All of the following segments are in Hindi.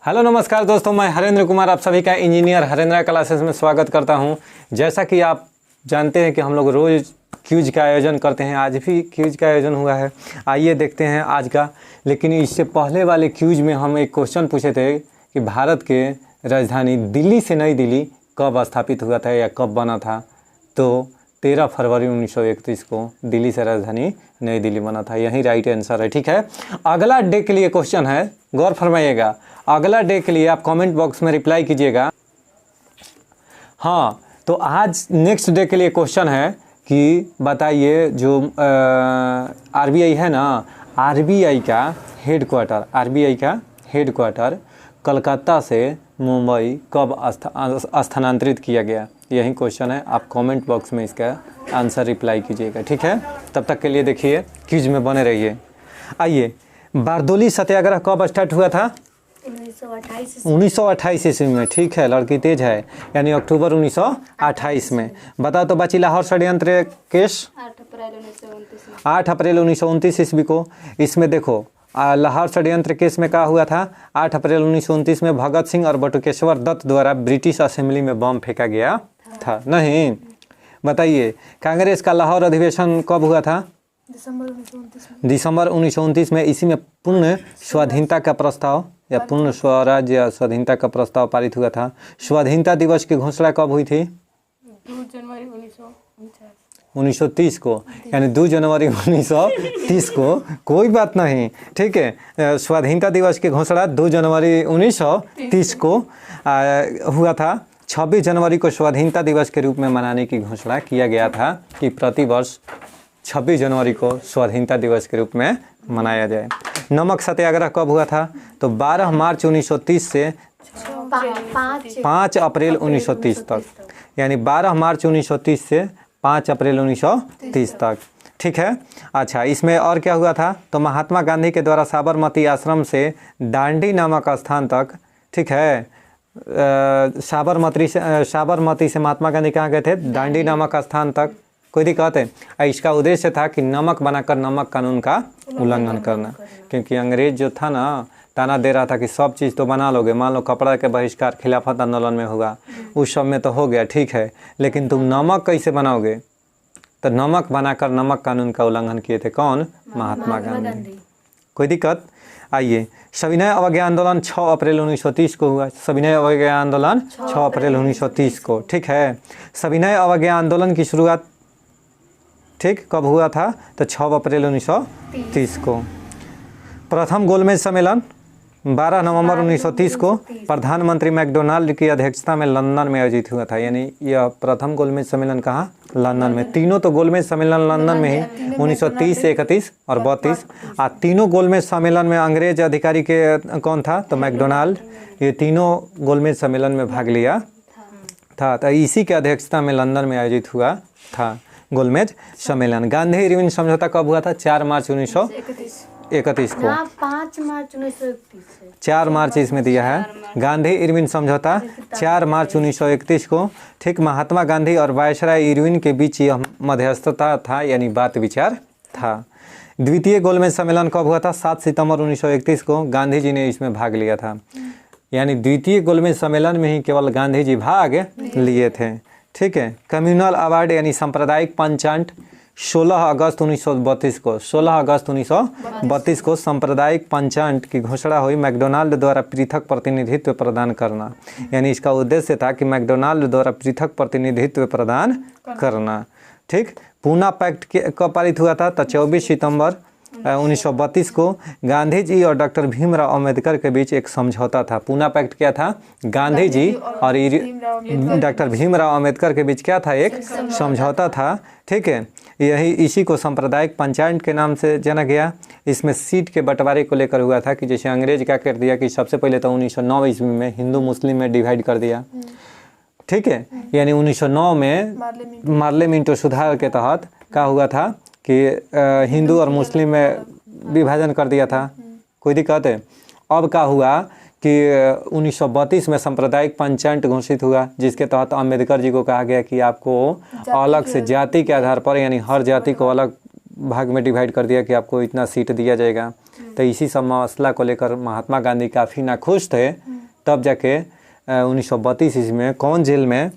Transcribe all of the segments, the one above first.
हेलो नमस्कार दोस्तों, मैं हरेंद्र कुमार आप सभी का इंजीनियर हरेंद्र क्लासेस में स्वागत करता हूं। जैसा कि आप जानते हैं कि हम लोग रोज़ क्यूज का आयोजन करते हैं, आज भी क्यूज का आयोजन हुआ है। आइए देखते हैं आज का। लेकिन इससे पहले वाले क्यूज में हम एक क्वेश्चन पूछे थे कि भारत के राजधानी दिल्ली से नई दिल्ली कब स्थापित हुआ था या कब बना था। तो 13 फरवरी 1931 को दिल्ली से राजधानी नई दिल्ली बना था। यही राइट आंसर है। ठीक है, अगला डे के लिए क्वेश्चन है, गौर फरमाइएगा। अगला डे के लिए आप कमेंट बॉक्स में रिप्लाई कीजिएगा। हाँ, तो आज नेक्स्ट डे के लिए क्वेश्चन है कि बताइए जो आरबीआई है ना, आरबीआई का हेडक्वार्टर कलकत्ता से मुंबई कब स्थानांतरित किया गया। यही क्वेश्चन है। आप कमेंट बॉक्स में इसका आंसर रिप्लाई कीजिएगा। ठीक है, तब तक के लिए देखिए क्विज में बने रहिए। आइए, बारदोली सत्याग्रह कब स्टार्ट हुआ था? 1928 ईस्वी में। ठीक है, लड़की तेज है, यानी अक्टूबर 1928 में। बताओ तो बची लाहौर षड्यंत्र केस 8 अप्रैल 1929 ईस्वी को। इसमें देखो लाहौर षड्यंत्र केस में क्या हुआ था? 8 अप्रैल 1929 में भगत सिंह और बटुकेश्वर दत्त द्वारा ब्रिटिश असेंबली में बम फेंका गया था। नहीं, बताइए कांग्रेस का लाहौर अधिवेशन कब हुआ था? दिसंबर 1929 में। इसी में पूर्ण स्वाधीनता का प्रस्ताव या पूर्ण स्वराज्य या स्वाधीनता का प्रस्ताव पारित हुआ था। स्वाधीनता दिवस की घोषणा कब हुई थी? 2 जनवरी 1930 को, यानी 2 जनवरी 1930 को। कोई बात नहीं, ठीक है। स्वाधीनता दिवस की घोषणा 2 जनवरी 1930 को हुआ था। 26 जनवरी को स्वाधीनता दिवस के रूप में मनाने की घोषणा किया गया था कि प्रतिवर्ष 26 जनवरी को स्वाधीनता दिवस के रूप में मनाया जाए। नमक सत्याग्रह कब हुआ था? तो 12 मार्च 1930 से 5 अप्रैल 1930 तक, यानी 12 मार्च 1930 से 5 अप्रैल 1930 तक। ठीक है। अच्छा, इसमें और क्या हुआ था? तो महात्मा गांधी के द्वारा साबरमती आश्रम से दांडी नामक स्थान तक, ठीक है, साबरमती से महात्मा गांधी कहाँ गए थे? दांडी नामक स्थान तक। कोई दिक्कत है? इसका उद्देश्य था कि नमक बनाकर नमक कानून का उल्लंघन करना, क्योंकि अंग्रेज जो था ना, ताना दे रहा था कि सब चीज़ तो बना लोगे, मान लो कपड़ा के बहिष्कार खिलाफत आंदोलन में होगा, उस सब में तो हो गया, ठीक है, लेकिन तुम नमक कैसे बनाओगे? तो नमक बनाकर नमक कानून का उल्लंघन किए थे। कौन? महात्मा गांधी। कोई दिक्कत? आइए, सविनय अवज्ञा आंदोलन 6 अप्रैल 1930 को हुआ। सविनय अवज्ञा आंदोलन 6 अप्रैल 1930 को, ठीक है। सविनय अवज्ञा आंदोलन की शुरुआत, ठीक, कब हुआ था? तो 6 अप्रैल 1930 को। प्रथम गोलमेज सम्मेलन 12 नवंबर 1930 को प्रधानमंत्री मैकडोनाल्ड की अध्यक्षता में लंदन में आयोजित हुआ था। यानी यह प्रथम गोलमेज सम्मेलन कहाँ? लंदन में। तीनों तो गोलमेज सम्मेलन लंदन में ही 1930, 31 और 32। तीनों गोलमेज सम्मेलन में अंग्रेज अधिकारी के कौन था? तो मैकडोनाल्ड। ये तीनों गोलमेज सम्मेलन में भाग लिया था। तो इसी के अध्यक्षता में लंदन में आयोजित हुआ था गोलमेज सम्मेलन। गांधी इरविन समझौता कब हुआ था? 4 मार्च 1931 को। 5 मार्च 1931। 4 मार्च इसमें दिया है। गांधी इरविन समझौता 4 मार्च 1931 को, ठीक। महात्मा गांधी और वायसराय इरविन के बीच यह मध्यस्थता था, यानी बात विचार था। द्वितीय गोलमेज सम्मेलन कब हुआ था? 7 सितंबर 1931 को। गांधी जी ने इसमें भाग लिया था, यानी द्वितीय गोलमेज सम्मेलन में ही केवल गांधी जी भाग लिए थे, ठीक है। कम्युनल अवार्ड यानी सांप्रदायिक पंचांट 16 अगस्त 1932 को, 16 अगस्त 1932 को सांप्रदायिक पंचांट की घोषणा हुई। मैकडोनाल्ड द्वारा पृथक प्रतिनिधित्व प्रदान करना, यानी इसका उद्देश्य था कि मैकडोनाल्ड द्वारा पृथक प्रतिनिधित्व प्रदान करना, ठीक। पूना पैक्ट कब पारित हुआ था? तो 24 सितंबर 1932 को। गांधी जी और डॉक्टर भीमराव अम्बेडकर के बीच एक समझौता था। पूना पैक्ट क्या था? गांधी जी और डॉक्टर भीमराव अम्बेडकर के बीच क्या था? एक समझौता था, ठीक है। यही इसी को सांप्रदायिक पंचायत के नाम से जाना गया। इसमें सीट के बंटवारे को लेकर हुआ था कि जैसे अंग्रेज क्या कर दिया कि सबसे पहले तो 1909 ईस्वी में हिंदू मुस्लिम में डिवाइड कर दिया, ठीक है। यानी 1909 में मार्ले मिंटो सुधार के तहत क्या हुआ था कि हिंदू और मुस्लिम में विभाजन कर दिया था। कोई दिक्कत है? अब क्या हुआ कि 1932 में सांप्रदायिक पंचायत घोषित हुआ, जिसके तहत अम्बेडकर जी को कहा गया कि आपको अलग से जाति के आधार पर, यानी हर जाति को अलग भाग में डिवाइड कर दिया कि आपको इतना सीट दिया जाएगा। तो इसी सब मसला को लेकर महात्मा गांधी काफ़ी नाखुश थे। तब जाके 1932 ईस्वी में कौन जेल में,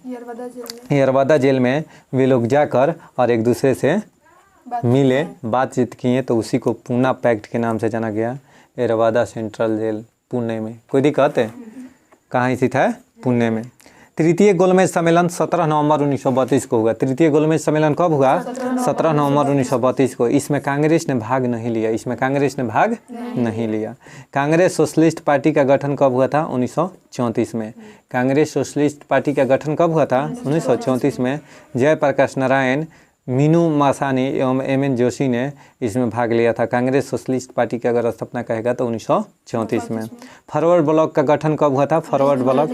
यरवदा जेल में वे लोग जाकर और एक दूसरे से मिले, बातचीत किए, तो उसी को पूना पैक्ट के नाम से जाना गया। यरवदा सेंट्रल जेल पुणे में। कोई दिक्कत है? कहाँ स्थित है? पुणे में। तृतीय गोलमेज सम्मेलन 17 नवंबर 1932 को हुआ। तृतीय गोलमेज सम्मेलन कब हुआ? 17 नवंबर 1932 को। इसमें कांग्रेस ने भाग नहीं लिया। इसमें कांग्रेस ने भाग नहीं लिया। कांग्रेस सोशलिस्ट पार्टी का गठन कब हुआ था? 1934 में। कांग्रेस सोशलिस्ट पार्टी का गठन कब हुआ था? 1934 में। जयप्रकाश नारायण, मीनू मासानी एवं एम.एन. जोशी ने इसमें भाग लिया था। कांग्रेस सोशलिस्ट पार्टी की अगर स्थापना कहेगा तो 1934 में। फॉरवर्ड ब्लॉक का गठन कब हुआ था? फॉरवर्ड ब्लॉक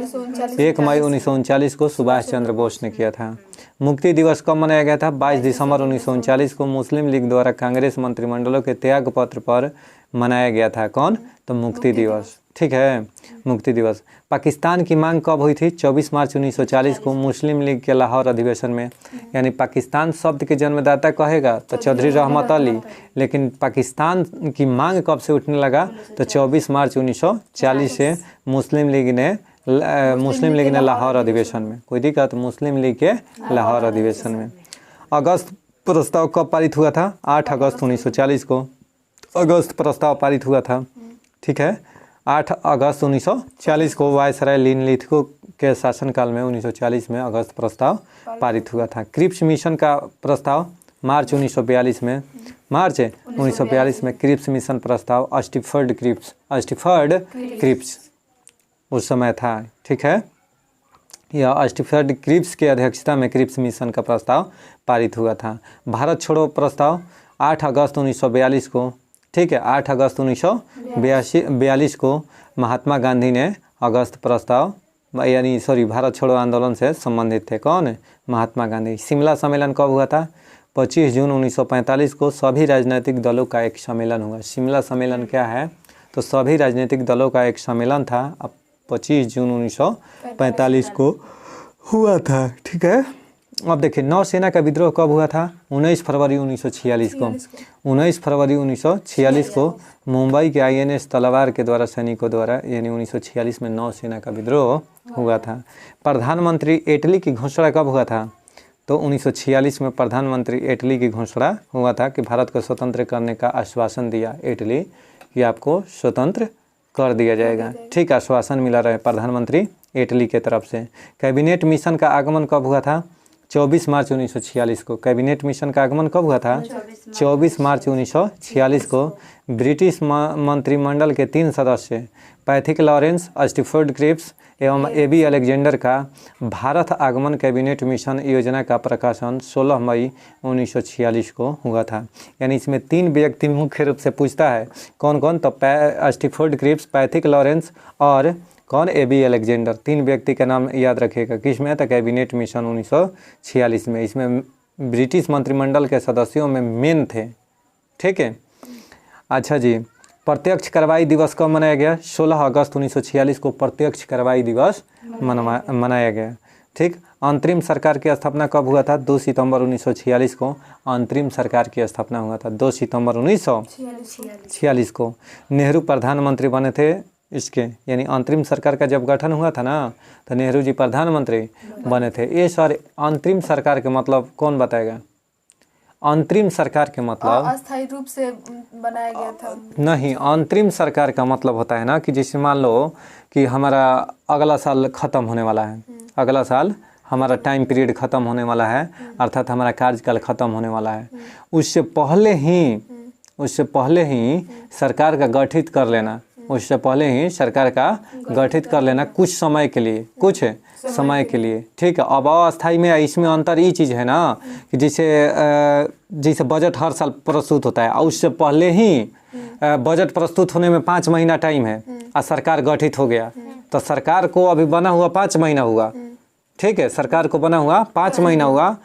1 मई 1939 को सुभाष चंद्र बोस ने किया था। मुक्ति दिवस कब मनाया गया था? 22 दिसंबर 1939 को मुस्लिम लीग द्वारा कांग्रेस मंत्रिमंडलों के त्याग पत्र पर मनाया गया था। कौन? तो मुक्ति दिवस। ठीक है, मुक्ति दिवस। पाकिस्तान की मांग कब हुई थी? 24 मार्च 1940 को मुस्लिम लीग के लाहौर अधिवेशन में। यानी पाकिस्तान शब्द के जन्मदाता कहेगा तो चौधरी रहमत अली, लेकिन पाकिस्तान की मांग कब से उठने लगा? तो 24 मार्च 1940 से मुस्लिम लीग ने लाहौर अधिवेशन में। कोई दिक्कत? मुस्लिम लीग के लाहौर अधिवेशन में। अगस्त प्रस्ताव कब पारित हुआ था? 8 अगस्त 1940 को अगस्त प्रस्ताव पारित हुआ था। ठीक है, 8 अगस्त 1940 को वायसराय लिनलिथगो के शासनकाल में 1940 में अगस्त प्रस्ताव पारित हुआ था। क्रिप्स मिशन का प्रस्ताव मार्च 1942 में। मार्च 1942 में क्रिप्स मिशन प्रस्ताव स्टिफर्ड क्रिप्स उस समय था। ठीक है, यह स्टिफर्ड क्रिप्स के अध्यक्षता में क्रिप्स मिशन का प्रस्ताव पारित हुआ था। भारत छोड़ो प्रस्ताव 8 अगस्त 1942 को। ठीक है, 8 अगस्त 1942 को महात्मा गांधी ने अगस्त प्रस्ताव भारत छोड़ो आंदोलन से संबंधित थे। कौन? महात्मा गांधी। शिमला सम्मेलन कब हुआ था? 25 जून 1945 को सभी राजनीतिक दलों का एक सम्मेलन हुआ। शिमला सम्मेलन क्या है? तो सभी राजनीतिक दलों का एक सम्मेलन था। अब 25 जून 1945 को हुआ था। ठीक है, अब देखिए नौसेना का विद्रोह कब हुआ था? 19 फरवरी 1946 को। 19 फरवरी 1946 को मुंबई के INS तलवार के द्वारा सैनिकों द्वारा, यानी 1946 में नौसेना का विद्रोह हुआ था। प्रधानमंत्री इटली की घोषणा कब हुआ था? तो 1946 में प्रधानमंत्री इटली की घोषणा हुआ था कि भारत को स्वतंत्र करने का आश्वासन दिया इटली कि आपको स्वतंत्र कर दिया जाएगा। ठीक, आश्वासन मिला रहे प्रधानमंत्री इटली के तरफ से। कैबिनेट मिशन का आगमन कब हुआ था? 24 मार्च 1946 को। कैबिनेट मिशन का आगमन कब हुआ था? 24 मार्च 1946 को। ब्रिटिश मंत्रिमंडल के 3 सदस्य पैथिक लॉरेंस, स्टिफर्ड क्रिप्स एवं A.B. अलेक्जेंडर का भारत आगमन कैबिनेट मिशन योजना का प्रकाशन 16 मई 1946 को हुआ था। यानी इसमें 3 व्यक्ति मुख्य रूप से पूछता है। कौन कौन? तो स्टिफर्ड क्रिप्स, पैथिक लॉरेंस और कौन? A.B. अलेक्जेंडर। 3 व्यक्ति का नाम याद रखिएगा। किस में? तो कैबिनेट मिशन 1946 में। इसमें ब्रिटिश मंत्रिमंडल के सदस्यों में मेन थे। ठीक है, अच्छा जी। प्रत्यक्ष कार्रवाई दिवस कब मनाया गया? 16 अगस्त 1946 को प्रत्यक्ष कार्रवाई दिवस मनाया गया। ठीक, अंतरिम सरकार की स्थापना कब हुआ था? 2 सितंबर 1946 को अंतरिम सरकार की स्थापना हुआ था। 2 सितंबर 1946 को नेहरू प्रधानमंत्री बने थे इसके, यानी अंतरिम सरकार का जब गठन हुआ था ना, तो नेहरू जी प्रधानमंत्री बने थे। ये सर अंतरिम सरकार के मतलब कौन बताएगा? अंतरिम सरकार के मतलब अस्थायी रूप से बनाया गया था। नहीं, अंतरिम सरकार का मतलब होता है ना कि जैसे मान लो कि हमारा अगला साल ख़त्म होने वाला है, अगला साल हमारा टाइम पीरियड ख़त्म होने वाला है, अर्थात हमारा कार्यकाल ख़त्म होने वाला है। उससे पहले ही सरकार का गठित कर लेना, उससे पहले ही सरकार का गठित कर लेना कुछ समय के लिए, कुछ समय के लिए। ठीक है, अब अस्थायी में इसमें अंतर ये चीज़ है ना कि जैसे बजट हर साल प्रस्तुत होता है और उससे पहले ही बजट प्रस्तुत होने में 5 महीना टाइम है और सरकार गठित हो गया, तो सरकार को अभी बना हुआ 5 महीना हुआ। ठीक है, सरकार को बना हुआ 5 महीना हुआ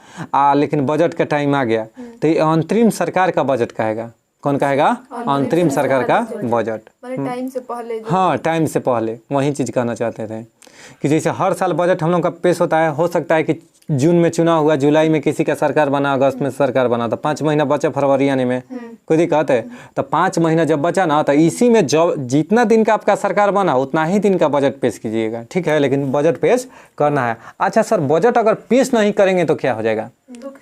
लेकिन बजट का टाइम आ गया, तो ये अंतरिम सरकार का बजट कहेगा। कौन कहेगा? अंतरिम सरकार का बजट। मैंने टाइम से पहले जो हाँ, टाइम से पहले वही चीज़ कहना चाहते थे कि जैसे हर साल बजट हम लोग का पेश होता है, हो सकता है कि जून में चुनाव हुआ, जुलाई में किसी का सरकार बना, अगस्त में सरकार बना, तो 5 महीना बचा फरवरी आने में, कोई दिक्कत है? तो 5 महीना जब बचा ना, तो इसी में जब जितना दिन का आपका सरकार बना उतना ही दिन का बजट पेश कीजिएगा, ठीक है? लेकिन बजट पेश करना है। अच्छा सर, बजट अगर पेश नहीं करेंगे तो क्या हो जाएगा?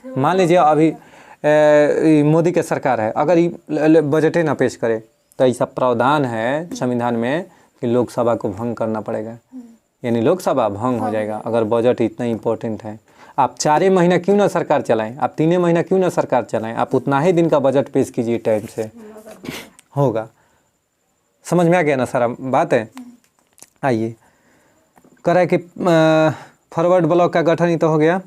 मान लीजिए अभी मोदी के सरकार है, अगर ये बजटें ना पेश करे तो ऐसा प्रावधान है संविधान में कि लोकसभा को भंग करना पड़ेगा, यानी लोकसभा भंग हो जाएगा अगर बजट इतना इम्पोर्टेंट है। आप 4 महीना क्यों ना सरकार चलाएं, आप 3 महीना क्यों ना सरकार चलाएं, आप उतना ही दिन का बजट पेश कीजिए, टाइम से होगा। समझ में आ गया ना सारा बात है? आइए, करा कि फॉरवर्ड ब्लॉक का गठन ही तो हो गया।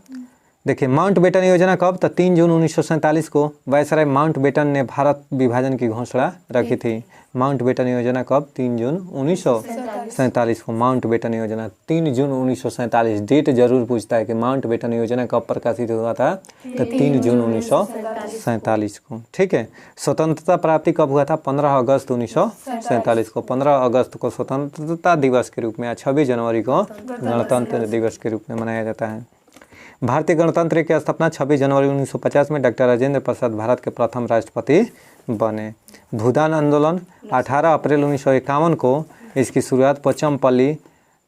देखिए, माउंटबेटन योजना कब? तो 3 जून 1947 को वायसराय माउंटबेटन ने भारत विभाजन की घोषणा रखी थी। माउंटबेटन योजना कब? 3 जून 1947 को माउंटबेटन योजना, 3 जून 1947। डेट जरूर पूछता है कि माउंटबेटन योजना कब प्रकाशित हुआ था, तो 3 जून 1947 को, ठीक है। स्वतंत्रता प्राप्ति कब हुआ था? 15 अगस्त 1947 को। 15 अगस्त को स्वतंत्रता दिवस के रूप में, 26 जनवरी को गणतंत्र दिवस के रूप में मनाया जाता है। भारतीय गणतंत्र की स्थापना 26 जनवरी 1950 में डॉक्टर राजेंद्र प्रसाद भारत के प्रथम राष्ट्रपति बने। भूदान आंदोलन 18 अप्रैल 1951 को, इसकी शुरुआत पोचमपल्ली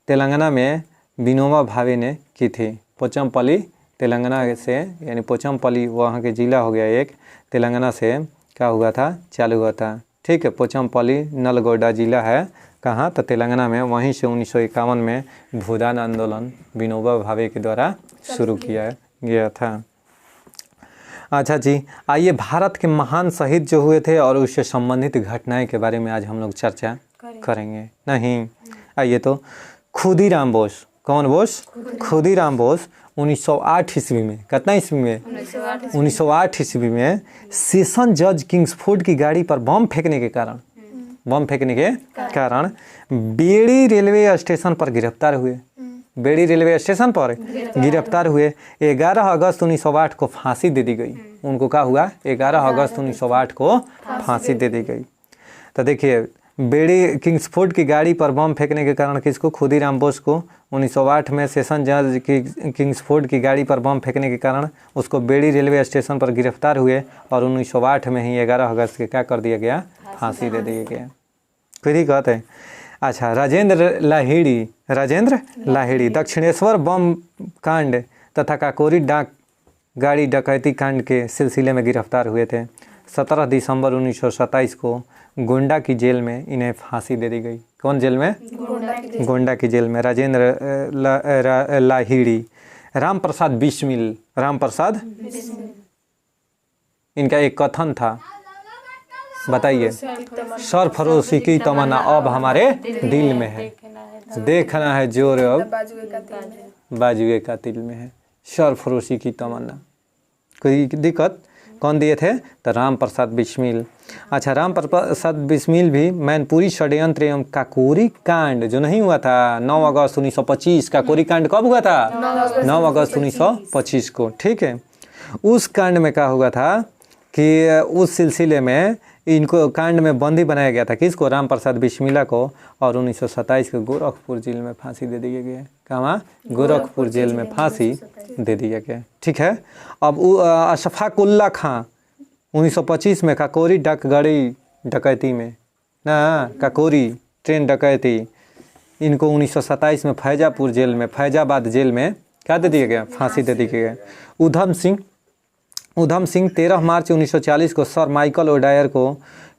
तेलंगाना में विनोबा भावे ने की थी। पोचमपल्ली तेलंगाना से, यानी पोचमपल्ली वहाँ के ज़िला हो गया एक, तेलंगाना से क्या हुआ था? चालू हुआ था, ठीक है। पोचमपल्ली नलगोंडा ज़िला है कहाँ? तो तेलंगाना में। वहीं से 1951 में भूदान आंदोलन विनोबा भावे के द्वारा शुरू किया गया था। अच्छा जी, आइए भारत के महान शहीद जो हुए थे और उससे संबंधित घटनाएं के बारे में आज हम लोग चर्चा करेंगे। नहीं, आइए तो खुदीराम बोस। कौन बोस? खुदीराम बोस 1908 ईस्वी में, कितना ईस्वी में? 1908 ईस्वी में सेशन जज किंग्सफोर्ड की गाड़ी पर बम फेंकने के कारण बेड़ी रेलवे स्टेशन पर गिरफ्तार हुए। बेड़ी रेलवे स्टेशन पर गिरफ्तार हुए। 11 अगस्त 1908 को फांसी दे दी गई। उनको क्या हुआ? 11 अगस्त 1908 को फांसी दे दी गई। तो देखिए, बेड़ी किंग्सफोर्ड की गाड़ी पर बम फेंकने के कारण किसको? खुदीराम बोस को। 1908 में सेशन जज की किंग्सफोर्ड की गाड़ी पर बम फेंकने के कारण उसको बेड़ी रेलवे स्टेशन पर गिरफ्तार हुए और 1908 में ही 11 अगस्त के क्या कर दिया गया? फांसी दे दिया गया। कोई दिक्कत है? अच्छा, राजेंद्र लाहिड़ी दक्षिणेश्वर बम कांड तथा काकोरी डाक गाड़ी डकैती कांड के सिलसिले में गिरफ्तार हुए थे। 17 दिसंबर 1927 को गोंडा की जेल में इन्हें फांसी दे दी गई। कौन जेल में? गोंडा की जेल में राजेंद्र लाहिड़ी। राम प्रसाद बिस्मिल, इनका एक कथन था, बताइए। सरफरोशी की तमन्ना अब हमारे दिल में है, देखना है जोर अब बाजुए का दिल में है। सरफरोशी की तमन्ना, कोई दिक्कत? कौन दिए थे? तो राम प्रसाद बिस्मिल। अच्छा, राम प्रसाद बिस्मिल भी मैनपुरी षड्यंत्र एवं काकोरी कांड जो नहीं हुआ था 9 अगस्त 1925, काकोरी कांड कब हुआ था? 9 अगस्त 1925 को, ठीक है। उस कांड में क्या हुआ था कि उस सिलसिले में इनको कांड में बंदी बनाया गया था। किसको? राम प्रसाद बिस्मिला को। और 1927 को गोरखपुर जेल में फांसी दे दी गई है। कहाँ? गोरखपुर जेल में फांसी दे दिया गया, ठीक है। अब अशफाकुल्ला खां 1925 में काकोरी डाकगाड़ी डकैती में ना, काकोरी ट्रेन डकैती, इनको 1927 में फैजाबाद जेल में क्या दे दिया गया? फांसी दे दी गई। उधम सिंह 13 मार्च 1940 को सर माइकल ओडायर को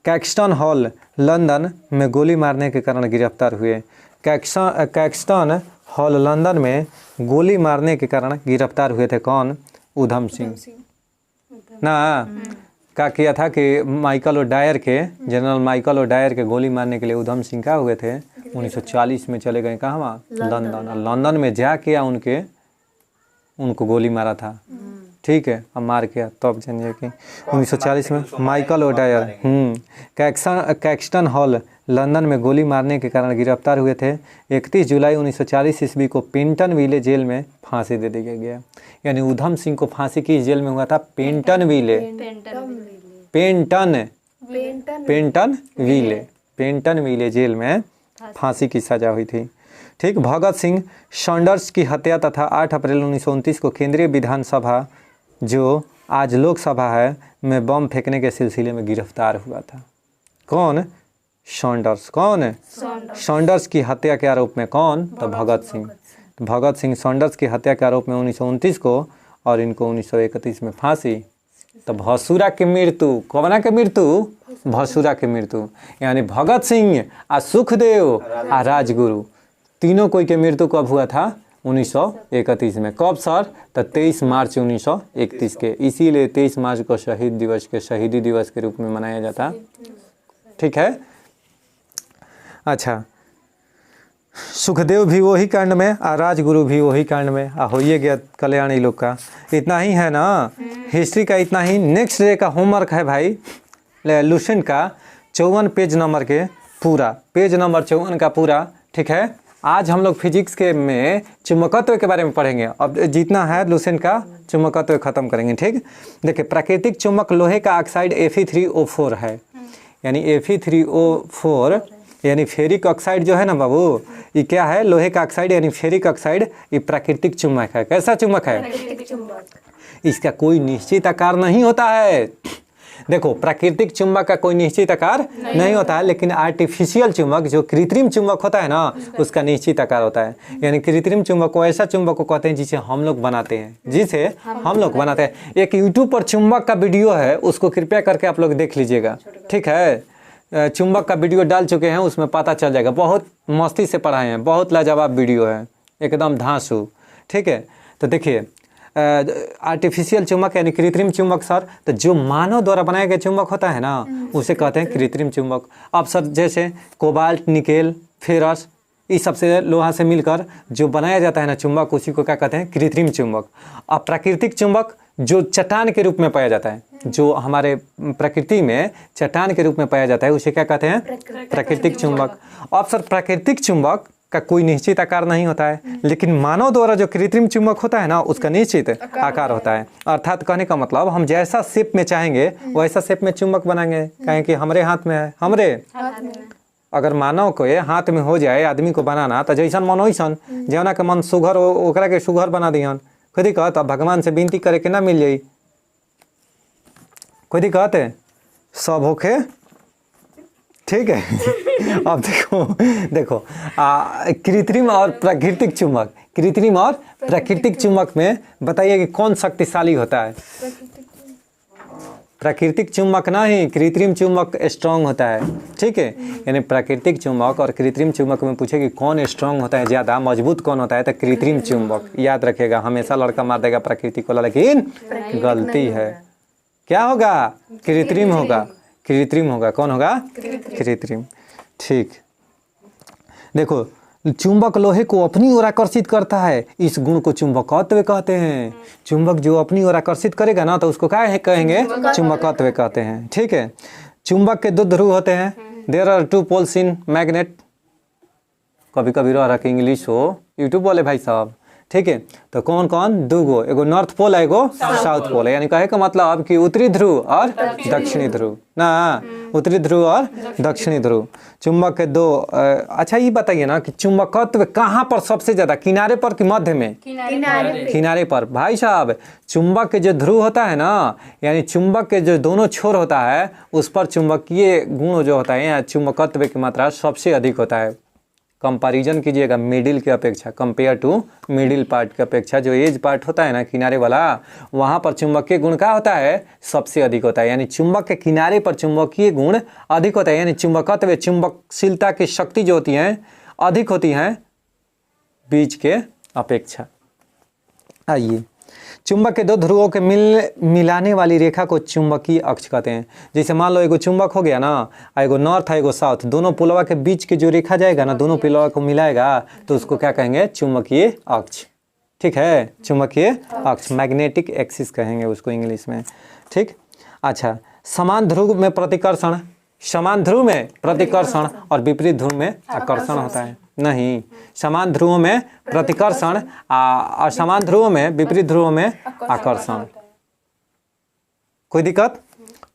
कैक्सटन हॉल लंदन में गोली मारने के कारण गिरफ्तार हुए। कैक्सटन हॉल लंदन में गोली मारने के कारण गिरफ्तार हुए थे। कौन? उधम सिंह ना। क्या किया था कि जनरल माइकल ओडायर के गोली मारने के लिए उधम सिंह क्या हुए थे? 1940 में चले गए कहाँ? लंदन। लंदन में जाके उनको गोली मारा था, ठीक है। अब मार के तब जानिए कि 1940 में Michael O'Dwyer Caxton hall London में गोली मारने के कारण गिरफ्तार हुए थे। 31 जुलाई 1940 ईस्वी को पेंटनविले जेल में फांसी दे दिया गया। यानी उधम सिंह को फांसी किस जेल में हुआ था? पेंटनविले पेंटन विले जेल में फांसी की सजा हुई थी। ठीक, भगत सिंह सैंडर्स की हत्या तथा 8 अप्रैल 1929 को केंद्रीय विधानसभा जो आज लोकसभा है में बम फेंकने के सिलसिले में गिरफ्तार हुआ था। कौन? सैंडर्स। कौन? सैंडर्स की हत्या के आरोप में। कौन? तो भगत सिंह। भगत सिंह सैंडर्स की हत्या के आरोप में 1929 को और इनको 1931 में फांसी। तो भसूरा की मृत्यु, कौना के मृत्यु? भसूरा की मृत्यु, यानी भगत सिंह आ सुखदेव आ राजगुरु तीनों कोई के मृत्यु कब हुआ था? 1931 में। कब सर? तो 23 मार्च 1931 के। इसीलिए 23 मार्च को शहीद दिवस के शहीदी दिवस के रूप में मनाया जाता। ठीक है। अच्छा, सुखदेव भी वही कांड में और राजगुरु भी वही कांड में होइए गया कल्याणी लोग का। इतना ही है ना हिस्ट्री का, इतना ही। नेक्स्ट डे का होमवर्क है भाई लुसेंट का 54 पेज नंबर के पूरा, पेज नंबर 54 का पूरा। ठीक है। आज हम लोग फिजिक्स के में चुंबकत्व के बारे में पढ़ेंगे। अब जितना है लुसेंट का चुंबकत्व खत्म करेंगे। ठीक, देखिए प्राकृतिक चुंबक लोहे का ऑक्साइड Fe3O4 है, यानी Fe3O4 यानी फेरिक ऑक्साइड जो है ना बाबू, ये क्या है? लोहे का ऑक्साइड यानी फेरिक ऑक्साइड। ये प्राकृतिक चुंबक है। कैसा चुंबक है? इसका कोई निश्चित आकार नहीं होता है। देखो, प्राकृतिक चुंबक का कोई निश्चित आकार नहीं होता है, लेकिन आर्टिफिशियल चुंबक जो कृत्रिम चुंबक होता है ना, उसका निश्चित आकार होता है। यानी कृत्रिम चुंबक को ऐसा चुंबक को कहते हैं जिसे हम लोग बनाते हैं, एक यूट्यूब पर चुंबक का वीडियो है, उसको कृपया करके आप लोग देख लीजिएगा। ठीक है, चुंबक का वीडियो डाल चुके हैं, उसमें पता चल जाएगा। बहुत मस्ती से पढ़ाए हैं, बहुत लाजवाब वीडियो है, एकदम धांसू। ठीक है, तो देखिए आर्टिफिशियल चुंबक यानी कृत्रिम चुंबक सर, तो जो मानव द्वारा बनाया गया चुंबक होता है ना, उसे कहते हैं कृत्रिम चुंबक। अब सर जैसे कोबाल्ट, निकेल, फेरस, इस सबसे लोहा से मिलकर जो बनाया जाता है ना चुंबक, उसी को क्या कहते हैं? कृत्रिम चुंबक। अब प्राकृतिक चुंबक जो चट्टान के रूप में पाया जाता है, जो हमारे प्रकृति में चट्टान के रूप में पाया जाता है, उसे क्या कहते हैं? प्राकृतिक चुंबक। अब सर प्राकृतिक चुंबक का कोई निश्चित आकार नहीं होता है, लेकिन मानव द्वारा जो कृत्रिम चुंबक होता है ना, उसका निश्चित आकार होता है। अर्थात कहने का मतलब हम जैसा शेप में चाहेंगे वैसा शेप में चुंबक बनाएंगे, कहें कि हमारे हाथ में है। हमरे अगर मानव को ये हाथ में हो जाए आदमी को बनाना, तो जैसन मन वैसन, जौना के मन सुघर ओकरा के सुघर बना दिहन। कोई दिक्कत? अब भगवान से विनती करे के ना मिल जाई, कोई दिक्कत है? सब होके ठीक है। अब देखो कृत्रिम और प्राकृतिक चुंबक, कृत्रिम और प्राकृतिक चुंबक में बताइए कि कौन शक्तिशाली होता है? प्राकृतिक चुंबक नहीं, कृत्रिम चुंबक स्ट्रांग होता है। ठीक है, यानी प्राकृतिक चुंबक और कृत्रिम चुंबक में पूछे कि कौन स्ट्रांग होता है, ज़्यादा मजबूत कौन होता है, तो कृत्रिम चुंबक। याद रखिएगा, हमेशा लड़का मार देगा प्राकृतिक वाला, लेकिन गलती है। क्या होगा? कृत्रिम होगा, कृत्रिम होगा। कौन होगा? कृत्रिम। ठीक, देखो चुंबक लोहे को अपनी ओर आकर्षित करता है, इस गुण को चुंबकत्व कहते हैं। चुंबक जो अपनी ओर आकर्षित करेगा ना, तो उसको क्या कहेंगे? चुंबकत्व कहते हैं। ठीक है, चुंबक के 2 ध्रुव होते हैं। There are 2 poles in magnet. कभी कभी रह रहा कि इंग्लिश हो, यूट्यूब बोले भाई साहब। ठीक है, तो कौन कौन? 2 गो, एगो नॉर्थ पोल है, एगो साउथ पोल है। यानी कहे का मतलब कि उत्तरी ध्रुव और दक्षिणी ध्रुव ना, उत्तरी ध्रुव और दक्षिणी ध्रुव। चुंबक के 2। अच्छा ये बताइए ना कि चुंबकत्व कहाँ पर सबसे ज्यादा, किनारे पर कि मध्य में? किनारे पर। भाई साहब, चुंबक के जो ध्रुव होता है ना, यानी चुंबक के जो दोनों छोर होता है, उस पर चुंबकीय गुण जो होता है, चुंबकत्व की मात्रा सबसे अधिक होता है। कंपैरिजन कीजिएगा मिडिल के अपेक्षा, कंपेयर टू मिडिल पार्ट के अपेक्षा जो एज पार्ट होता है ना किनारे वाला, वहाँ पर चुंबकीय गुण का होता है? सबसे अधिक होता है। यानी चुंबक के किनारे पर चुंबकीय गुण अधिक होता है, यानी चुंबकत्व, चुंबकशीलता की शक्ति जो होती है अधिक होती है बीच के अपेक्षा। आइए, चुंबक के 2 ध्रुवों के मिलाने वाली रेखा को चुंबकीय अक्ष कहते हैं। जैसे मान लो एगो चुंबक हो गया ना, एगो नॉर्थ है एगो साउथ, दोनों पोलवा के बीच के जो रेखा जाएगा ना, दोनों पोलवा को मिलाएगा, तो उसको क्या कहेंगे? चुंबकीय अक्ष। ठीक है, चुंबकीय अक्ष, मैग्नेटिक एक्सिस कहेंगे उसको इंग्लिश में। ठीक, अच्छा, समान ध्रुव में प्रतिकर्षण, समान ध्रुव में प्रतिकर्षण और विपरीत ध्रुव में आकर्षण होता है। नहीं, समान ध्रुवों में प्रतिकर्षण और समान ध्रुवों में, विपरीत ध्रुवों में आकर्षण। कोई दिक्कत?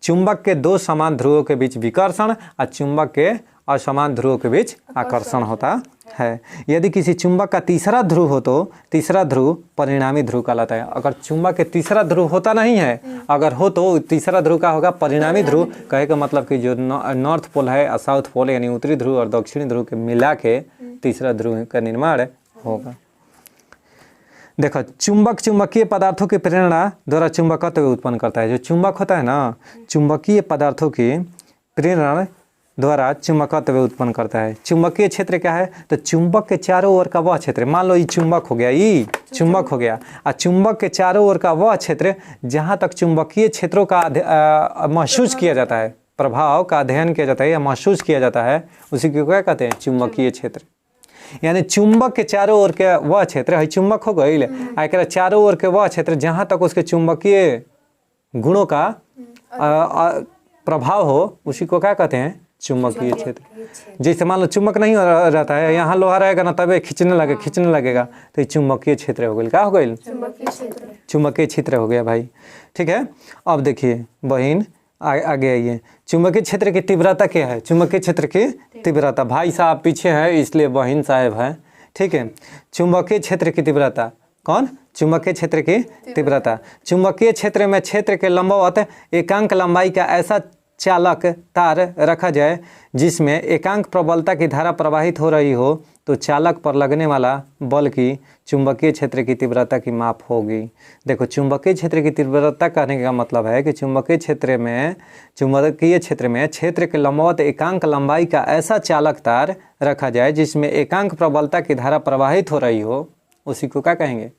चुंबक के दो समान ध्रुवों के बीच विकर्षण और चुंबक के असमान ध्रुवों के बीच आकर्षण होता है। यदि किसी चुंबक का तीसरा ध्रुव हो तो तीसरा ध्रुव परिणामी ध्रुव कहलाता है। अगर चुंबक के तीसरा ध्रुव होता नहीं है, अगर हो तो तीसरा ध्रुव का होगा परिणामी ध्रुव। कहे का मतलब कि जो नॉर्थ पोल है और साउथ पोल यानी उत्तरी ध्रुव और दक्षिणी ध्रुव के मिला के तीसरा ध्रुव का निर्माण होगा। देखो, चुंबक चुंबकीय पदार्थों की प्रेरणा द्वारा चुंबकत्व उत्पन्न करता है। जो चुंबक होता है ना, चुंबकीय पदार्थों की प्रेरणा द्वारा चुंबकत्व उत्पन्न करता है। चुंबकीय क्षेत्र क्या है? तो चुंबक के चारों ओर का वह क्षेत्र, मान लो ये चुंबक हो गया, ये चुंबक हो गया, और चुंबक के चारों ओर का वह क्षेत्र जहाँ तक चुंबकीय क्षेत्रों का महसूस किया जाता है, प्रभाव का अध्ययन किया जाता है या महसूस किया जाता है, उसी को क्या कहते हैं? चुंबकीय क्षेत्र। यानी चुंबक के चारों ओर के वह क्षेत्र है, चुंबक हो गई, एक चारों ओर के वह क्षेत्र जहाँ तक उसके चुंबकीय गुणों का प्रभाव हो, उसी को क्या कहते हैं? चुंबकीय क्षेत्र। जैसे मान लो चुंबक नहीं रहता है, यहाँ लोहा रहेगा ना, तबे खींचने लगेगा, तो ये चुंबकीय क्षेत्र हो गई। क्या हो गई? चुंबकीय क्षेत्र हो गया भाई। ठीक है, अब देखिए बहन आगे आइए। चुंबकीय क्षेत्र की तीव्रता क्या है? चुंबकीय क्षेत्र की तीव्रता, भाई साहब पीछे है इसलिए बहन साहब है। ठीक है, चुंबकीय क्षेत्र की तीव्रता कौन? चुंबकीय क्षेत्र की तीव्रता। चुंबकीय क्षेत्र में क्षेत्र के लंबवत एकांक लंबाई का ऐसा चालक तार रखा जाए जिसमें एकांक प्रबलता की धारा प्रवाहित हो रही हो, तो चालक पर लगने वाला बल की चुंबकीय क्षेत्र की तीव्रता की माप होगी। देखो, चुंबकीय क्षेत्र की तीव्रता कहने का मतलब है कि चुंबकीय क्षेत्र में क्षेत्र के लंबवत एकांक लंबाई का ऐसा चालक तार रखा जाए जिसमें एकांक प्रबलता की धारा प्रवाहित हो रही हो, उसी को क्या कहेंगे?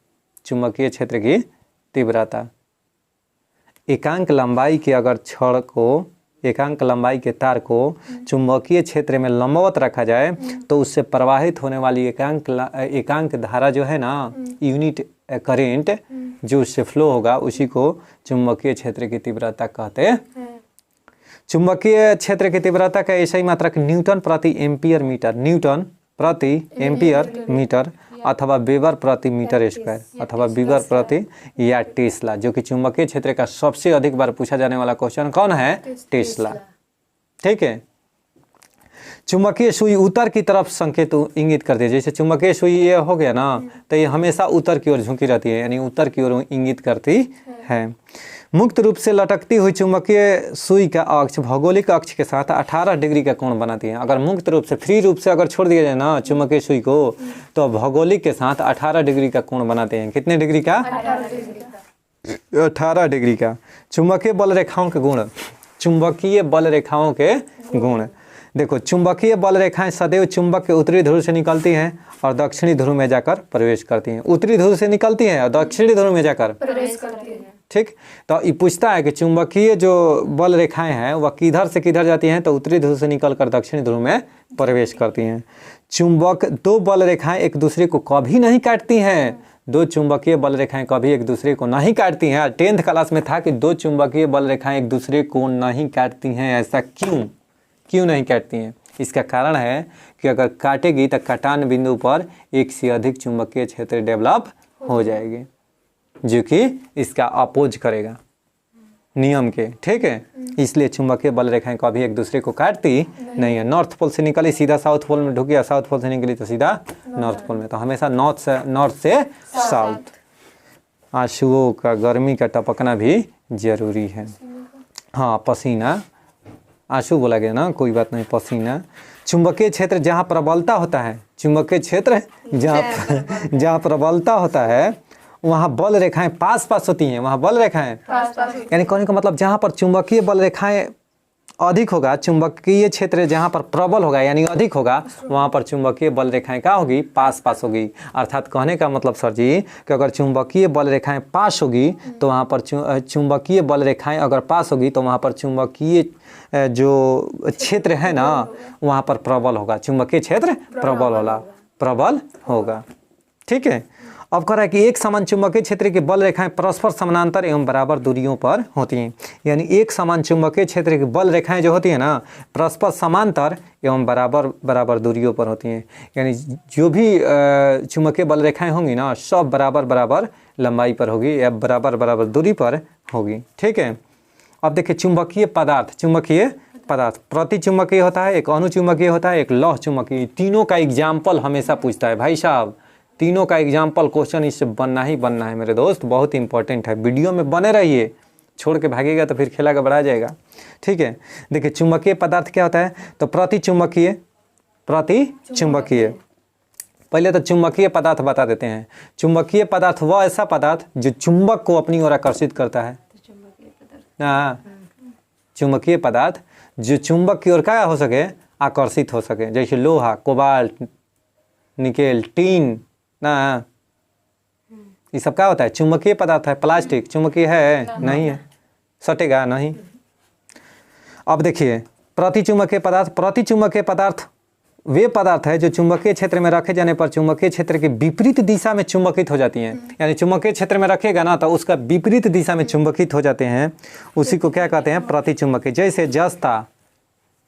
चुंबकीय क्षेत्र की तीव्रता। एकांक लंबाई के अगर छड़ को, एकांक लंबाई के तार को चुंबकीय क्षेत्र में लंबवत रखा जाए तो उससे प्रवाहित होने वाली एकांक धारा जो है ना, यूनिट करेंट जो उससे फ्लो होगा, उसी को चुंबकीय क्षेत्र की तीव्रता कहते हैं। चुंबकीय क्षेत्र की तीव्रता का ऐसा ही मात्रक न्यूटन प्रति एम्पियर मीटर, न्यूटन प्रति एम्पियर मीटर अथवा वेबर प्रति मीटर स्क्वायर अथवा वेबर प्रति या टेस्ला, जो कि चुंबकीय क्षेत्र का सबसे अधिक बार पूछा जाने वाला क्वेश्चन कौन है? टेस्ला। ठीक है, चुंबकीय सुई उत्तर की तरफ संकेत इंगित करती है। जैसे चुंबकीय सुई ये हो गया ना, तो ये हमेशा उत्तर की ओर झुकी रहती है, यानी उत्तर की ओर इंगित करती है। मुक्त रूप से लटकती हुई चुंबकीय सुई का अक्ष भौगोलिक अक्ष के साथ 18 डिग्री का कोण बनाती है। अगर मुक्त रूप से, फ्री रूप से अगर छोड़ दिया जाए ना चुंबकीय सुई को, तो भौगोलिक के साथ 18 डिग्री का कोण बनाते हैं। कितने डिग्री का? 18 डिग्री का। चुंबकीय बल रेखाओं के गुण, चुंबकीय बल रेखाओं के गुण। देखो, चुंबकीय बल रेखाएं सदैव चुंबक के उत्तरी ध्रुव से निकलती हैं और दक्षिणी ध्रुव में जाकर प्रवेश करती हैं। उत्तरी ध्रुव से निकलती हैं और दक्षिणी ध्रुव में जाकर प्रवेश करती है। ठीक, तो ये पूछता है कि चुंबकीय जो बल रेखाएं हैं वह किधर से किधर जाती हैं, तो उत्तरी ध्रुव से निकलकर दक्षिणी ध्रुव में प्रवेश करती हैं। चुंबक दो बल रेखाएं एक दूसरे को कभी नहीं काटती हैं। दो चुंबकीय बल रेखाएं कभी एक दूसरे को नहीं काटती हैं। 10th क्लास में था कि दो चुंबकीय बल रेखाएं एक दूसरे को नहीं काटती हैं। ऐसा क्यों नहीं काटती हैं? इसका कारण है कि अगर काटेगी तो कटान बिंदु पर एक से अधिक चुंबकीय क्षेत्र डेवलप हो जाएगी, जो कि इसका अपोज करेगा नियम के। ठीक है, इसलिए चुंबकीय बल रेखाएं कभी एक दूसरे को काटती नहीं है। नॉर्थ पोल से निकली सीधा साउथ पोल में ढुकी, साउथ पोल से निकली तो सीधा नॉर्थ पोल में, तो हमेशा नॉर्थ से साउथ। आंसुओं का, गर्मी का टपकना भी जरूरी है। हाँ, पसीना, आंसू बोला गया ना, कोई बात नहीं, पसीना। चुंबकीय क्षेत्र जहाँ प्रबलता होता है, चुंबकीय क्षेत्र जहाँ प्रबलता होता है वहाँ बल रेखाएं पास पास होती हैं। वहाँ बल रेखाएं यानी कहने का मतलब जहाँ पर चुंबकीय बल रेखाएं अधिक होगा, चुंबकीय क्षेत्र जहाँ पर प्रबल होगा यानी अधिक होगा, वहाँ पर चुंबकीय बल रेखाएं क्या होगी? पास पास होगी। अर्थात कहने का मतलब सर जी कि अगर चुंबकीय बल रेखाएं पास होगी तो वहाँ पर चुंबकीय बल रेखाएं अगर पास होगी तो वहाँ पर चुंबकीय जो क्षेत्र है ना वहाँ पर प्रबल होगा, चुंबकीय क्षेत्र प्रबल होगा। ठीक है, अब कह रहा है कि एक समान चुंबकीय क्षेत्र की बल रेखाएं परस्पर समानांतर एवं बराबर दूरियों पर होती हैं। यानी एक समान चुंबकीय क्षेत्र की बल रेखाएं जो होती है ना परस्पर समांतर एवं बराबर दूरियों पर होती हैं। यानी जो भी चुंबकीय बल रेखाएं होंगी ना सब बराबर लंबाई पर होगी या बराबर दूरी पर होगी। ठीक है, अब देखिए चुंबकीय पदार्थ प्रति चुंबकीय होता है, एक अनुचुंबकीय होता है, एक लौह चुंबकीय। तीनों का एग्जाम्पल हमेशा पूछता है भाई साहब, तीनों का एग्जाम्पल क्वेश्चन इससे बनना ही बनना है मेरे दोस्त, बहुत इंपॉर्टेंट है। वीडियो में बने रहिए, छोड़ के भागेगा तो फिर खेला गड़बड़ा जाएगा। ठीक है, देखिए चुंबकीय पदार्थ क्या होता है, तो प्रति चुंबकीय पहले तो चुंबकीय पदार्थ बता देते हैं। चुंबकीय पदार्थ वह ऐसा पदार्थ जो चुंबक को अपनी ओर आकर्षित करता है। चुंबकीय पदार्थ जो चुंबक की ओर क्या हो सके, आकर्षित हो सके, जैसे लोहा, कोबाल्ट, निकेल, टीन ना, ये सब क्या होता है, चुंबकीय पदार्थ है। प्लास्टिक चुंबकीय है? नहीं है, सटेगा नहीं। अब देखिए प्रति चुंबकीय पदार्थ वे पदार्थ है जो चुंबकीय क्षेत्र में रखे जाने पर चुंबकीय क्षेत्र के विपरीत दिशा में चुंबकित हो जाती हैं। यानी चुंबकीय क्षेत्र में रखेगा ना तो उसका विपरीत दिशा में चुंबकित हो जाते हैं, उसी को क्या कहते हैं, प्रति चुंबकीय। जैसे जस्ता,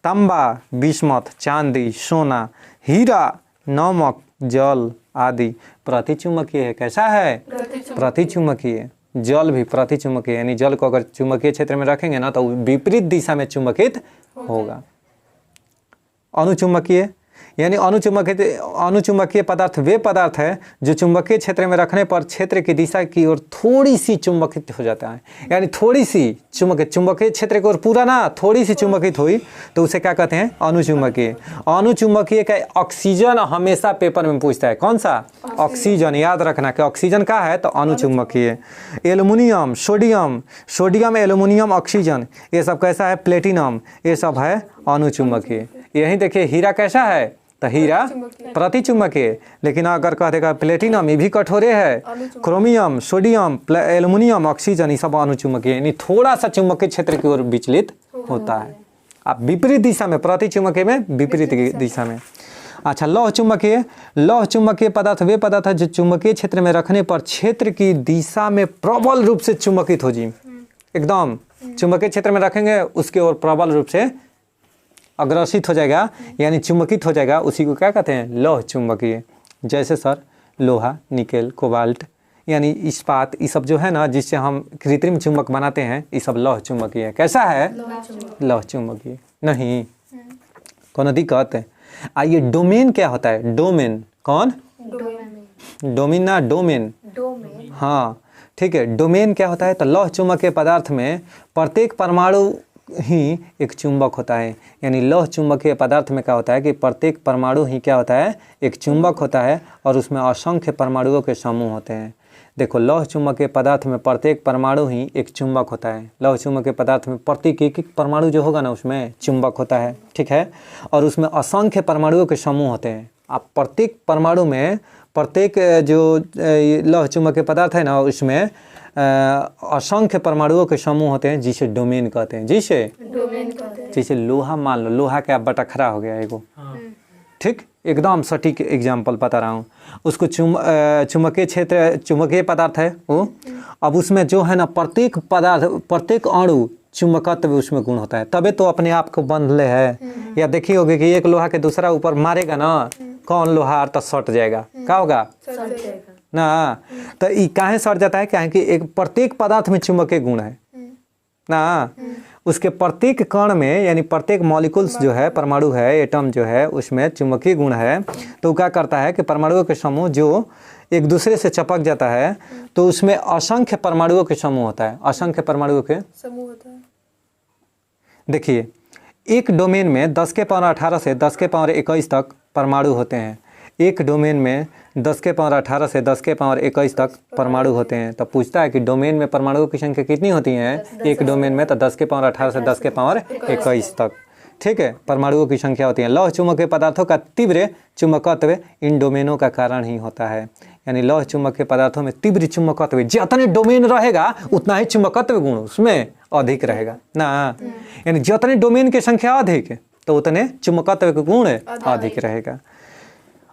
तांबा, बिस्मथ, चांदी, सोना, हीरा, नमक, जल आदि प्रति चुंबकीय है। कैसा है? प्रति चुंबकीय। जल भी प्रति चुंबकीय, यानी जल को अगर चुंबकीय क्षेत्र में रखेंगे ना तो विपरीत दिशा में चुंबकित होगा। अनुचुंबकीय यानी अनुचुंबकीय पदार्थ वे पदार्थ है जो चुंबकीय क्षेत्र में रखने पर क्षेत्र की दिशा की ओर थोड़ी सी चुंबकित हो जाता है। यानी थोड़ी सी चुंबकीय क्षेत्र की ओर पूरा ना थोड़ी सी चुंबकित हुई तो उसे क्या कहते हैं, अनुचुंबकीय। अनुचुंबकीय का ऑक्सीजन हमेशा पेपर में पूछता है, कौन सा? ऑक्सीजन। याद रखना कि ऑक्सीजन का है तो अनुचुंबकीय। एल्युमिनियम, सोडियम, एल्युमिनियम, ऑक्सीजन, ये सब कैसा है, प्लेटिनम, ये सब है अनुचुंबकीय। यही देखिए हीरा कैसा है, तो हीरा प्रति चुंबकीय। लेकिन अगर कह देगा प्लेटिनम, ये भी कठोरे है। क्रोमियम, सोडियम, एल्युमिनियम, ऑक्सीजन, ये सब अनुचुंबकीय, यानी थोड़ा सा चुंबकीय क्षेत्र की ओर विचलित होता है। अब विपरीत दिशा में, प्रति चुंबकीय में विपरीत दिशा में। अच्छा, लौह चुंबकीय पदार्थ वे पदार्थ है जो चुंबकीय क्षेत्र में रखने पर क्षेत्र की दिशा में प्रबल रूप से चुंबकित हो जी। एकदम चुंबकीय क्षेत्र में रखेंगे उसके ओर प्रबल रूप से अग्रसित हो जाएगा, यानी चुंबकित हो जाएगा, उसी को क्या कहते हैं, लौह चुंबकीय। जैसे सर लोहा, निकेल, कोबाल्ट, यानी इस्पात, ये सब जो है ना जिससे हम कृत्रिम चुंबक बनाते हैं, ये सब लौह चुंबकीय है। कैसा है? लौह चुंबकीय। नहीं कोनो दिक्कत है। आइए डोमेन क्या होता है, डोमेन, कौन? डोमेन ना, डोमेन। हाँ ठीक है, डोमेन क्या होता है, तो लौह चुंबकीय पदार्थ में प्रत्येक परमाणु ही एक चुंबक होता है। यानी लौह चुंबकीय पदार्थ में क्या होता है कि प्रत्येक परमाणु ही क्या होता है, एक चुंबक होता है और उसमें असंख्य परमाणुओं के समूह होते हैं। देखो लौह चुंबकीय पदार्थ में प्रत्येक परमाणु ही एक चुंबक होता है। लौह चुंबकीय पदार्थ में प्रत्येक एक परमाणु जो होगा ना उसमें चुंबक होता है, ठीक है, और उसमें असंख्य परमाणुओं के समूह होते हैं। आप प्रत्येक परमाणु में, प्रत्येक जो लौह चुंबकीय पदार्थ है ना उसमें असंख्य परमाणुओं के समूह होते हैं जिसे डोमेन कहते हैं। जैसे लोहा, मान लो लोहा का बटखरा हो गया एगो, ठीक, एकदम सटीक एग्जाम्पल बता रहा हूँ। उसको चुंबकीय क्षेत्र, चुंबकीय पदार्थ है वो। अब उसमें जो है ना प्रत्येक पदार्थ, प्रत्येक अणु चुंबकत्व उसमें गुण होता है, तबे तो अपने आप को बंधले है। या देखिए होगे कि एक लोहा के दूसरा ऊपर मारेगा ना, कौन लोहा तो सट जाएगा, क्या होगा ना। तो ये काहे सट जाता है, क्या कि एक प्रत्येक पदार्थ में चुंबकीय गुण है ना, उसके प्रत्येक कण में, यानी प्रत्येक मॉलिक्यूल्स जो है, परमाणु है, एटम जो है, उसमें चुंबकीय गुण है। तो क्या करता है कि परमाणुओं के समूह जो एक दूसरे से चिपक जाता है तो उसमें असंख्य परमाणुओं के समूह होता है, असंख्य परमाणुओं के समूह होता है। देखिए एक डोमेन में 10 के पावर 18 से 10 के पावर 21 तक परमाणु होते हैं। एक डोमेन में 10 के पावर 18 से 10 के पावर 21 तक परमाणु होते हैं। तो पूछता है कि डोमेन में परमाणुओं की संख्या कितनी होती है, एक डोमेन में तो 10 के पावर 18 से 10 के पावर 21 तक, ठीक है, परमाणुओं की संख्या होती है। लौह चुंबकीय पदार्थों का तीव्र चुंबकत्व इन डोमेनों का कारण ही होता है। यानी लौह चुंबकीय पदार्थों में तीव्र चुंबकत्व, जितने डोमेन रहेगा उतना ही चुंबकत्व गुण उसमें अधिक रहेगा ना। यानी जितने डोमेन की संख्या अधिक तो उतने चुंबकत्व के गुण अधिक रहेगा।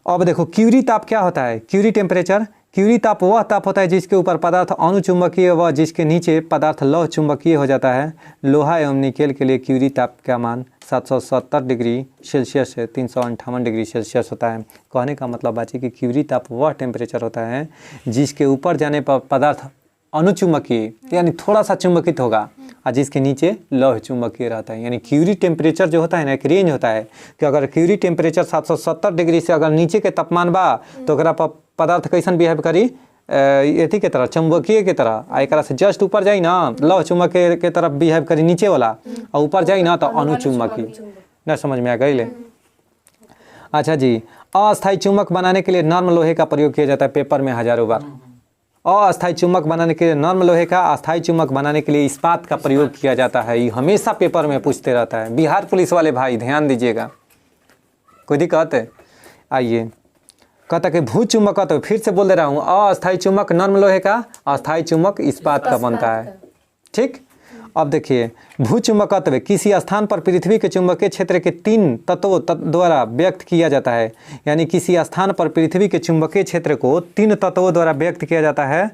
अब देखो क्यूरी ताप क्या होता है, क्यूरी टेम्परेचर। क्यूरी ताप वह ताप होता है जिसके ऊपर पदार्थ अनुचुंबकीय व जिसके नीचे पदार्थ लौह चुंबकीय हो जाता है। लोहा एवं निकेल के लिए क्यूरी ताप का मान 770 डिग्री सेल्सियस से 358 डिग्री सेल्सियस होता है। कहने का मतलब बात है कि क्यूरी ताप वह टेम्परेचर होता है जिसके ऊपर जाने पर पदार्थ अनुचुंबकीय यानी थोड़ा सा चुंबकित होगा, और जिसके नीचे लौह चुंबकीय रहता है। यानी क्यूरी टेम्परेचर जो होता है ना, एक रेंज होता है कि अगर क्यूरी टेम्परेचर 770 डिग्री से अगर नीचे के तापमान बा तो ओकरा पदार्थ कैसन बिहेव करी, एथी के तरह, चुंबकीय के तरह। आ एकरा से जस्ट ऊपर जाई ना, लौह चुंबकीय के तरफ बिहेव करी नीचे वाला, और ऊपर जाई ना तो अनुचुंबकीय। ना समझ में आ गई? अच्छा जी, अस्थायी चुंबक बनाने के लिए नर्म लोहे का प्रयोग किया जाता है पेपर में हजारों बार। अस्थायी चुंबक बनाने के लिए नर्म लोहे का, अस्थायी चुंबक बनाने के लिए इस्पात का प्रयोग किया जाता है। ये हमेशा पेपर में पूछते रहता है। बिहार पुलिस वाले भाई ध्यान दीजिएगा, कोई दिक्कत है? आइए, कहता कि भू चुंबकत्व, फिर से बोल दे रहा हूँ, अस्थायी चुंबक नर्म लोहे का, अस्थायी चुंबक इस्पात का बनता है। ठीक, अब देखिए, भू चुंबकत्व किसी स्थान पर पृथ्वी के चुंबकीय क्षेत्र के 3 तत्वों द्वारा व्यक्त किया जाता है। यानी किसी स्थान पर पृथ्वी के चुंबकीय क्षेत्र को 3 तत्वों द्वारा व्यक्त किया जाता है,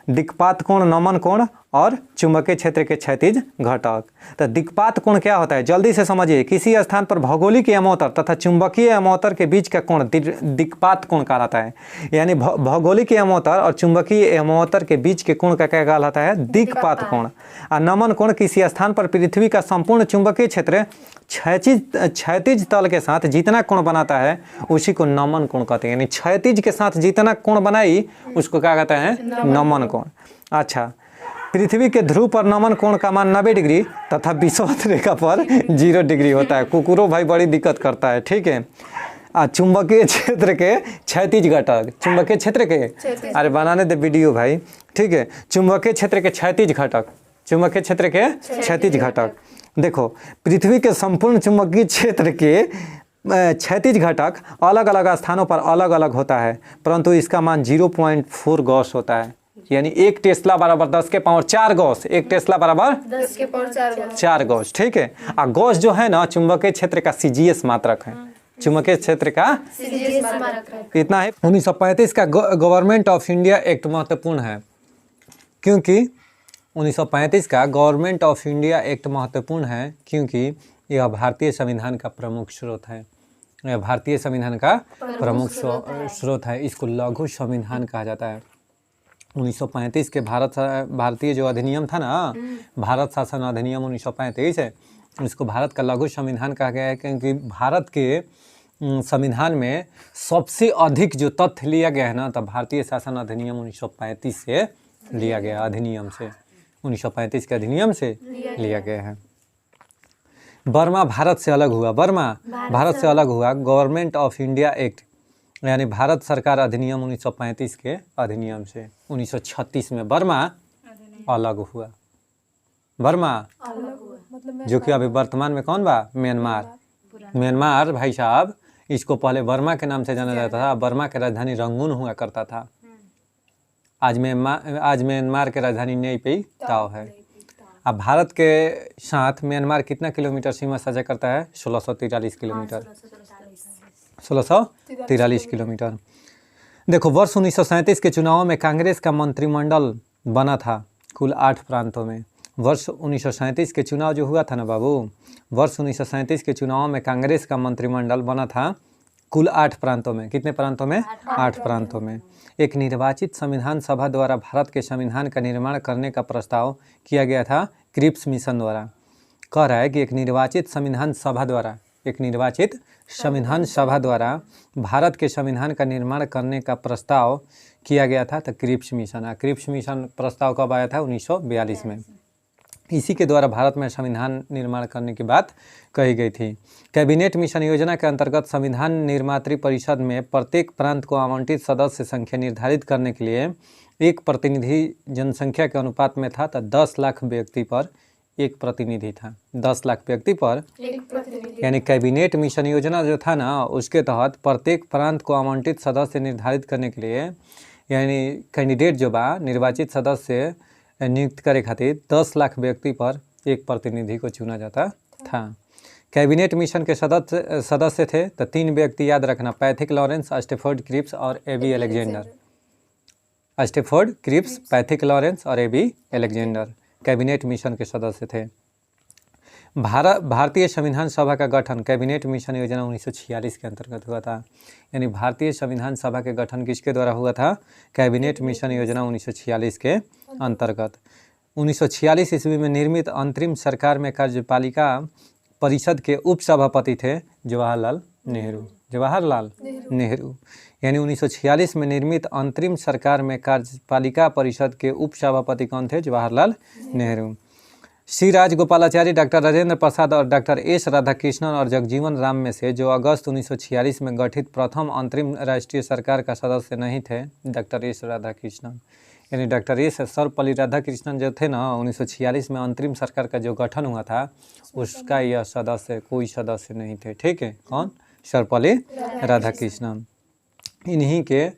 दिक्पात कोण, नमन कोण और चुंबकीय क्षेत्र के क्षैतिज घटक। तो दिक्पात कोण क्या होता है, जल्दी से समझिए। किसी स्थान पर भौगोलिक अमोतर तथा चुंबकीय अमोतर के बीच का कोण दिक्पात कोण कहलाता है। यानी भौगोलिक अमोतर और चुंबकीय अमोतर के बीच के कोण का क्या कहलाता है, दिक्पात कोण। और नमन कोण किसी स्थान पर पृथ्वी का संपूर्ण चुंबकीय क्षेत्र क्षैतिज तल के साथ जितना कोण बनाता है उसी को नमन कोण कहते हैं। यानी क्षैतिज के साथ जितना कोण बनाई उसको क्या कहते हैं, नमन कोण। अच्छा, पृथ्वी के ध्रुव पर नमन कोण का मान 90 डिग्री तथा विषुवत रेखा पर 0 डिग्री होता है। कुकुरो भाई बड़ी दिक्कत करता है, ठीक है। चुंबकीय क्षेत्र के क्षैतिज घटक, चुंबकीय क्षेत्र के, अरे बनाने दे वीडियो भाई, ठीक है। चुंबकीय क्षेत्र के क्षैतिज घटक, चुंबकीय क्षेत्र के क्षैतिज घटक। देखो, पृथ्वी के संपूर्ण चुंबकीय क्षेत्र के क्षैतिज घटक अलग अलग स्थानों पर अलग अलग होता है, परंतु इसका मान 0.4 गॉस होता है। यानी 1 टेस्ला बराबर 10 के पावर 4 गॉस, 1 टेस्ला बराबर 10 के पावर 4 गॉस, ठीक है। और गॉस जो है ना, चुंबकीय क्षेत्र का सीजीएस मात्रक है, चुंबकीय क्षेत्र का इतना है। 1935 का गवर्नमेंट ऑफ इंडिया एक्ट महत्वपूर्ण है, क्योंकि 1935 का गवर्नमेंट ऑफ इंडिया एक्ट महत्वपूर्ण है क्योंकि यह भारतीय संविधान का प्रमुख स्रोत है। यह भारतीय संविधान का प्रमुख स्रोत है। इसको लघु संविधान कहा जाता है। 1935 के भारतीय जो अधिनियम था ना, भारत शासन अधिनियम 1935 है, इसको भारत का लघु संविधान कहा गया है क्योंकि भारत के संविधान में सबसे अधिक जो तथ्य लिया गया है ना, तो भारतीय शासन अधिनियम 1935 से लिया गया, अधिनियम से, 1935 के अधिनियम से लिया गया है। बर्मा भारत से अलग हुआ, बर्मा भारत से अलग हुआ गवर्नमेंट ऑफ इंडिया एक्ट, यानी भारत सरकार अधिनियम 1935 के अधिनियम से। 1936 में बर्मा अलग हुआ, बर्मा जो कि अभी वर्तमान में कौन बा, म्यांमार। म्यांमार भाई साहब, इसको पहले बर्मा के नाम से जाना जाता था। बर्मा की राजधानी रंगून हुआ करता था। आज म्यांमार की राजधानी नई ताओ है। अब भारत के साथ म्यांमार कितना किलोमीटर सीमा साझा करता है, 1643 किलोमीटर, 1643 किलोमीटर। देखो, वर्ष 1937 के चुनावों में कांग्रेस का मंत्रिमंडल बना था कुल 8 प्रांतों में। वर्ष 1937 के चुनाव जो हुआ था ना बाबू, वर्ष 1937 के चुनावों में कांग्रेस का मंत्रिमंडल बना था कुल 8 प्रांतों में। कितने प्रांतों में, 8 प्रांतों में। एक निर्वाचित संविधान सभा द्वारा भारत के संविधान का निर्माण करने का प्रस्ताव किया गया था क्रिप्स मिशन द्वारा। कह रहा है कि एक निर्वाचित संविधान सभा द्वारा, एक निर्वाचित संविधान सभा द्वारा भारत के संविधान का निर्माण करने का प्रस्ताव किया गया था, तो क्रिप्स मिशन। क्रिप्स मिशन प्रस्ताव कब आया था, 1942 में। इसी के द्वारा भारत में संविधान निर्माण करने की बात कही गई थी। कैबिनेट मिशन योजना के अंतर्गत संविधान निर्मात्री परिषद में प्रत्येक प्रांत को आवंटित सदस्य संख्या निर्धारित करने के लिए एक प्रतिनिधि जनसंख्या के अनुपात में था, तो 10 लाख व्यक्ति पर एक प्रतिनिधि था। 10 लाख व्यक्ति पर एक प्रतिनिधि। यानी कैबिनेट मिशन योजना जो था ना, उसके तहत प्रत्येक प्रांत को आवंटित सदस्य निर्धारित करने के लिए, यानी कैंडिडेट जो बा निर्वाचित सदस्य नियुक्त करे खातिर 10 लाख व्यक्ति पर एक प्रतिनिधि को चुना जाता था। कैबिनेट मिशन के सदस्य थे तो 3 व्यक्ति याद रखना, पैथिक लॉरेंस, स्टैफोर्ड क्रिप्स और A B Alexander. Stafford Cripps, Pethick Lawrence और एबी अलेक्जेंडर कैबिनेट मिशन के सदस्य थे। भारतीय संविधान सभा का गठन कैबिनेट मिशन योजना 1946 के अंतर्गत हुआ था। यानी भारतीय संविधान सभा के गठन किसके द्वारा हुआ था? कैबिनेट मिशन योजना 1946 के अंतर्गत। 1946 ईस्वी में निर्मित अंतरिम सरकार में कार्यपालिका परिषद के उपसभापति थे जवाहरलाल नेहरू। यानी 1946 में निर्मित अंतरिम सरकार में कार्यपालिका परिषद के उपसभापति कौन थे? जवाहरलाल नेहरू। श्री राजगोपालाचारी, डॉक्टर राजेंद्र प्रसाद और डॉक्टर एस राधाकृष्णन और जगजीवन राम में से जो अगस्त 1946 में गठित प्रथम अंतरिम राष्ट्रीय सरकार का सदस्य नहीं थे, डॉक्टर एस राधाकृष्णन। यानी डॉक्टर एस सर्वपल्ली राधाकृष्णन जो थे ना, 1946 में अंतरिम सरकार का जो गठन हुआ था उसका यह सदस्य कोई सदस्य नहीं थे। ठीक है, कौन? सर्वपल्ली राधाकृष्णन। इन्हीं के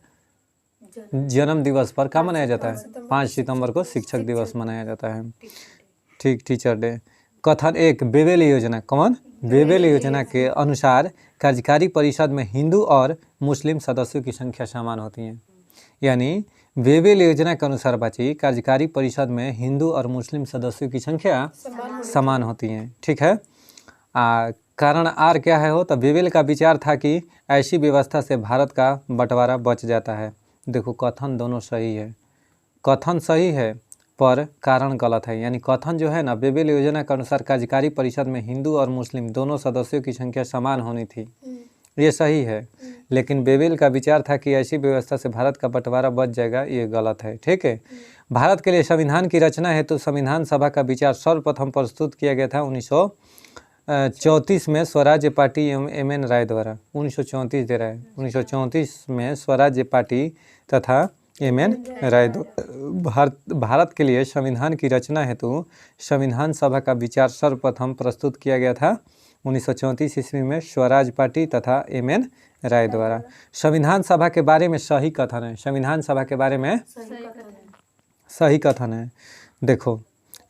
जन्म दिवस पर क्या मनाया जाता है? 5 सितंबर को शिक्षक दिवस मनाया जाता है। ठीक, टीचर डे। कथन 1, बेबेल योजना। कौन? बेबेल योजना के अनुसार कार्यकारी परिषद में हिंदू और मुस्लिम सदस्यों की संख्या समान होती है। यानी बेबेल योजना के अनुसार बच्ची कार्यकारी परिषद में हिंदू और मुस्लिम सदस्यों की संख्या समान होती है। ठीक है। कारण आर क्या है? तो बेबेल का विचार था कि ऐसी व्यवस्था से भारत का बंटवारा बच जाता है। देखो, कथन दोनों सही है, कथन सही है पर कारण गलत है। यानी कथन जो है ना, बेबेल योजना के अनुसार कार्यकारी परिषद में हिंदू और मुस्लिम दोनों सदस्यों की संख्या समान होनी थी, ये सही है। लेकिन बेबेल का विचार था कि ऐसी व्यवस्था से भारत का बंटवारा बच जाएगा, ये गलत है। ठीक है। भारत के लिए संविधान की रचना हेतु संविधान सभा का विचार सर्वप्रथम प्रस्तुत किया गया था 1934 में स्वराज्य पार्टी एम.एन. राय द्वारा। 1934 दे रहा है, 1934 में स्वराज्य पार्टी तथा एम.एन. राय भारत के लिए संविधान की रचना हेतु संविधान सभा का विचार सर्वप्रथम प्रस्तुत किया गया था 1934 ईस्वी में स्वराज पार्टी तथा एम.एन. राय द्वारा। संविधान सभा के बारे में सही कथन है, संविधान सभा के बारे में सही कथन है। देखो,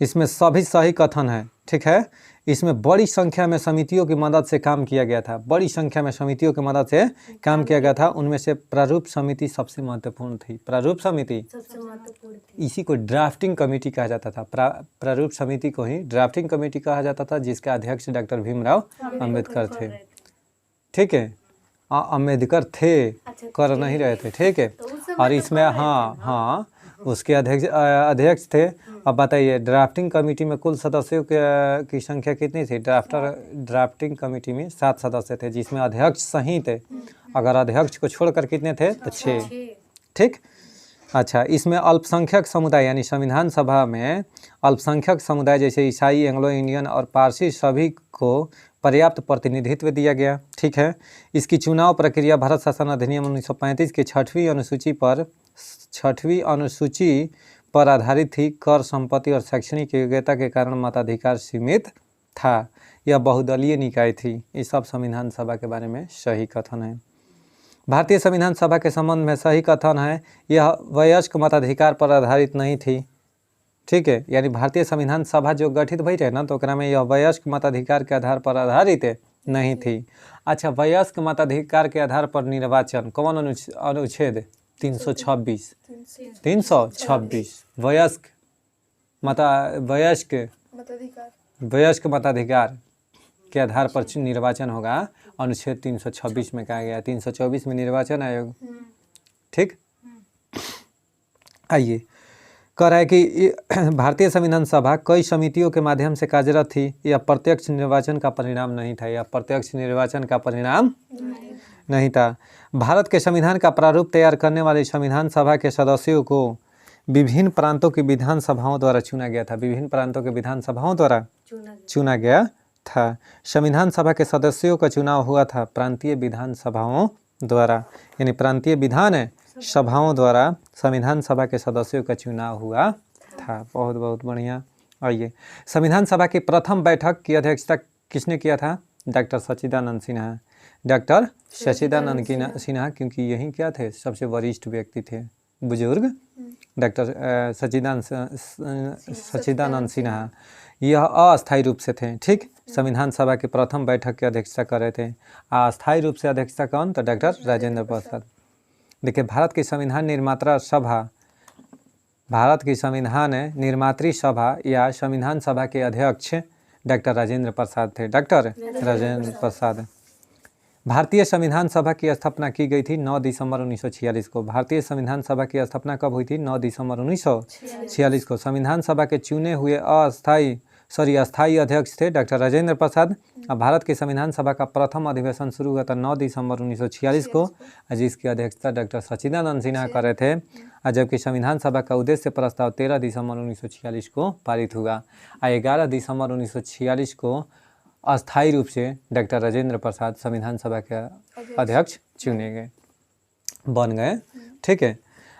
इसमें सभी सही कथन है। ठीक है। इसमें बड़ी संख्या में समितियों की मदद से काम किया गया था, बड़ी संख्या में समितियों की मदद से काम किया गया था। उनमें से प्रारूप समिति सबसे महत्वपूर्ण थी। प्रारूप समिति, इसी को ड्राफ्टिंग कमेटी कहा जाता था। प्रारूप समिति को ही ड्राफ्टिंग कमेटी कहा जाता था, जिसके अध्यक्ष डॉक्टर भीमराव अंबेडकर थे। ठीक है, अंबेडकर थे, कर नहीं रहे थे। ठीक है। और इसमें हाँ उसके अध्यक्ष थे। अब बताइए, ड्राफ्टिंग कमेटी में कुल सदस्यों की संख्या कितनी थी? ड्राफ्टिंग कमेटी में 7 सदस्य थे, जिसमें अध्यक्ष सही थे। अगर अध्यक्ष को छोड़कर कितने थे? तो 6। ठीक। अच्छा, इसमें अल्पसंख्यक समुदाय यानी संविधान सभा में अल्पसंख्यक समुदाय जैसे ईसाई, एंग्लो इंडियन और पारसी सभी को पर्याप्त प्रतिनिधित्व दिया गया। ठीक है। इसकी चुनाव प्रक्रिया भारत शासन अधिनियम 1935 के 6वीं अनुसूची पर आधारित थी। कर, संपत्ति और शैक्षणिक योग्यता के कारण मताधिकार सीमित था। यह बहुदलीय निकाय थी। ये सब संविधान सभा के बारे में सही कथन है। भारतीय संविधान सभा के संबंध में सही कथन है, यह वयस्क मताधिकार पर आधारित नहीं थी। ठीक है। यानी भारतीय संविधान सभा जो गठित भई रहे ना, तो ओकरा में यह वयस्क मताधिकार के आधार पर आधारित नहीं थी। अच्छा, वयस्क मताधिकार के आधार पर निर्वाचन, कौन अनुच्छेद? 326 वयस्क मताधिकार के आधार पर निर्वाचन होगा। अनुच्छेद 326 में कहा गया। 324 में निर्वाचन आयोग। ठीक। आइए, कह रहा है कि भारतीय संविधान सभा कई समितियों के माध्यम से कार्यरत थी। यह प्रत्यक्ष निर्वाचन का परिणाम नहीं था, यह प्रत्यक्ष निर्वाचन का परिणाम नहीं था। भारत के संविधान का प्रारूप तैयार करने वाली संविधान सभा के सदस्यों को विभिन्न प्रांतों की विधानसभाओं द्वारा चुना गया था। विभिन्न प्रांतों के विधानसभाओं द्वारा चुना गया था। संविधान सभा के सदस्यों का चुनाव हुआ था प्रांतीय विधानसभाओं द्वारा। यानी प्रांतीय विधान सभाओं द्वारा संविधान सभा के सदस्यों का चुनाव हुआ था। बहुत बहुत बढ़िया। आइए, संविधान सभा की प्रथम बैठक की अध्यक्षता किसने किया था? डॉक्टर सच्चिदानंद सिन्हा। डॉक्टर सच्चिदानंद सिन्हा, क्योंकि यही क्या थे? सबसे वरिष्ठ व्यक्ति थे, बुजुर्ग डॉक्टर सच्चिदानंद सिन्हा। यह अस्थायी रूप से थे। ठीक। संविधान सभा की प्रथम बैठक की अध्यक्षता कर रहे थे। अस्थायी रूप से अध्यक्षता कौन? तो डॉक्टर राजेंद्र प्रसाद। देखिए, भारत की संविधान निर्मात्री सभा या संविधान सभा के अध्यक्ष डॉक्टर राजेंद्र प्रसाद थे। डॉक्टर राजेंद्र प्रसाद। भारतीय संविधान सभा की स्थापना की गई थी 9 दिसंबर 1946 को। भारतीय संविधान सभा की स्थापना कब हुई थी? 9 दिसंबर 1946 को। संविधान सभा के चुने हुए अस्थायी अध्यक्ष थे डॉक्टर राजेंद्र प्रसाद। अब भारत के संविधान सभा का प्रथम अधिवेशन शुरू हुआ था 9 दिसंबर 1946 को, जिसकी अध्यक्षता डॉक्टर सच्चिदानंद सिन्हा कर रहे थे। और जबकि संविधान सभा का उद्देश्य प्रस्ताव 13 दिसंबर 1946 को पारित हुआ। 11 दिसंबर 1946 को अस्थायी रूप से डॉक्टर राजेंद्र प्रसाद संविधान सभा के अध्यक्ष चुने गए, बन गए। ठीक है।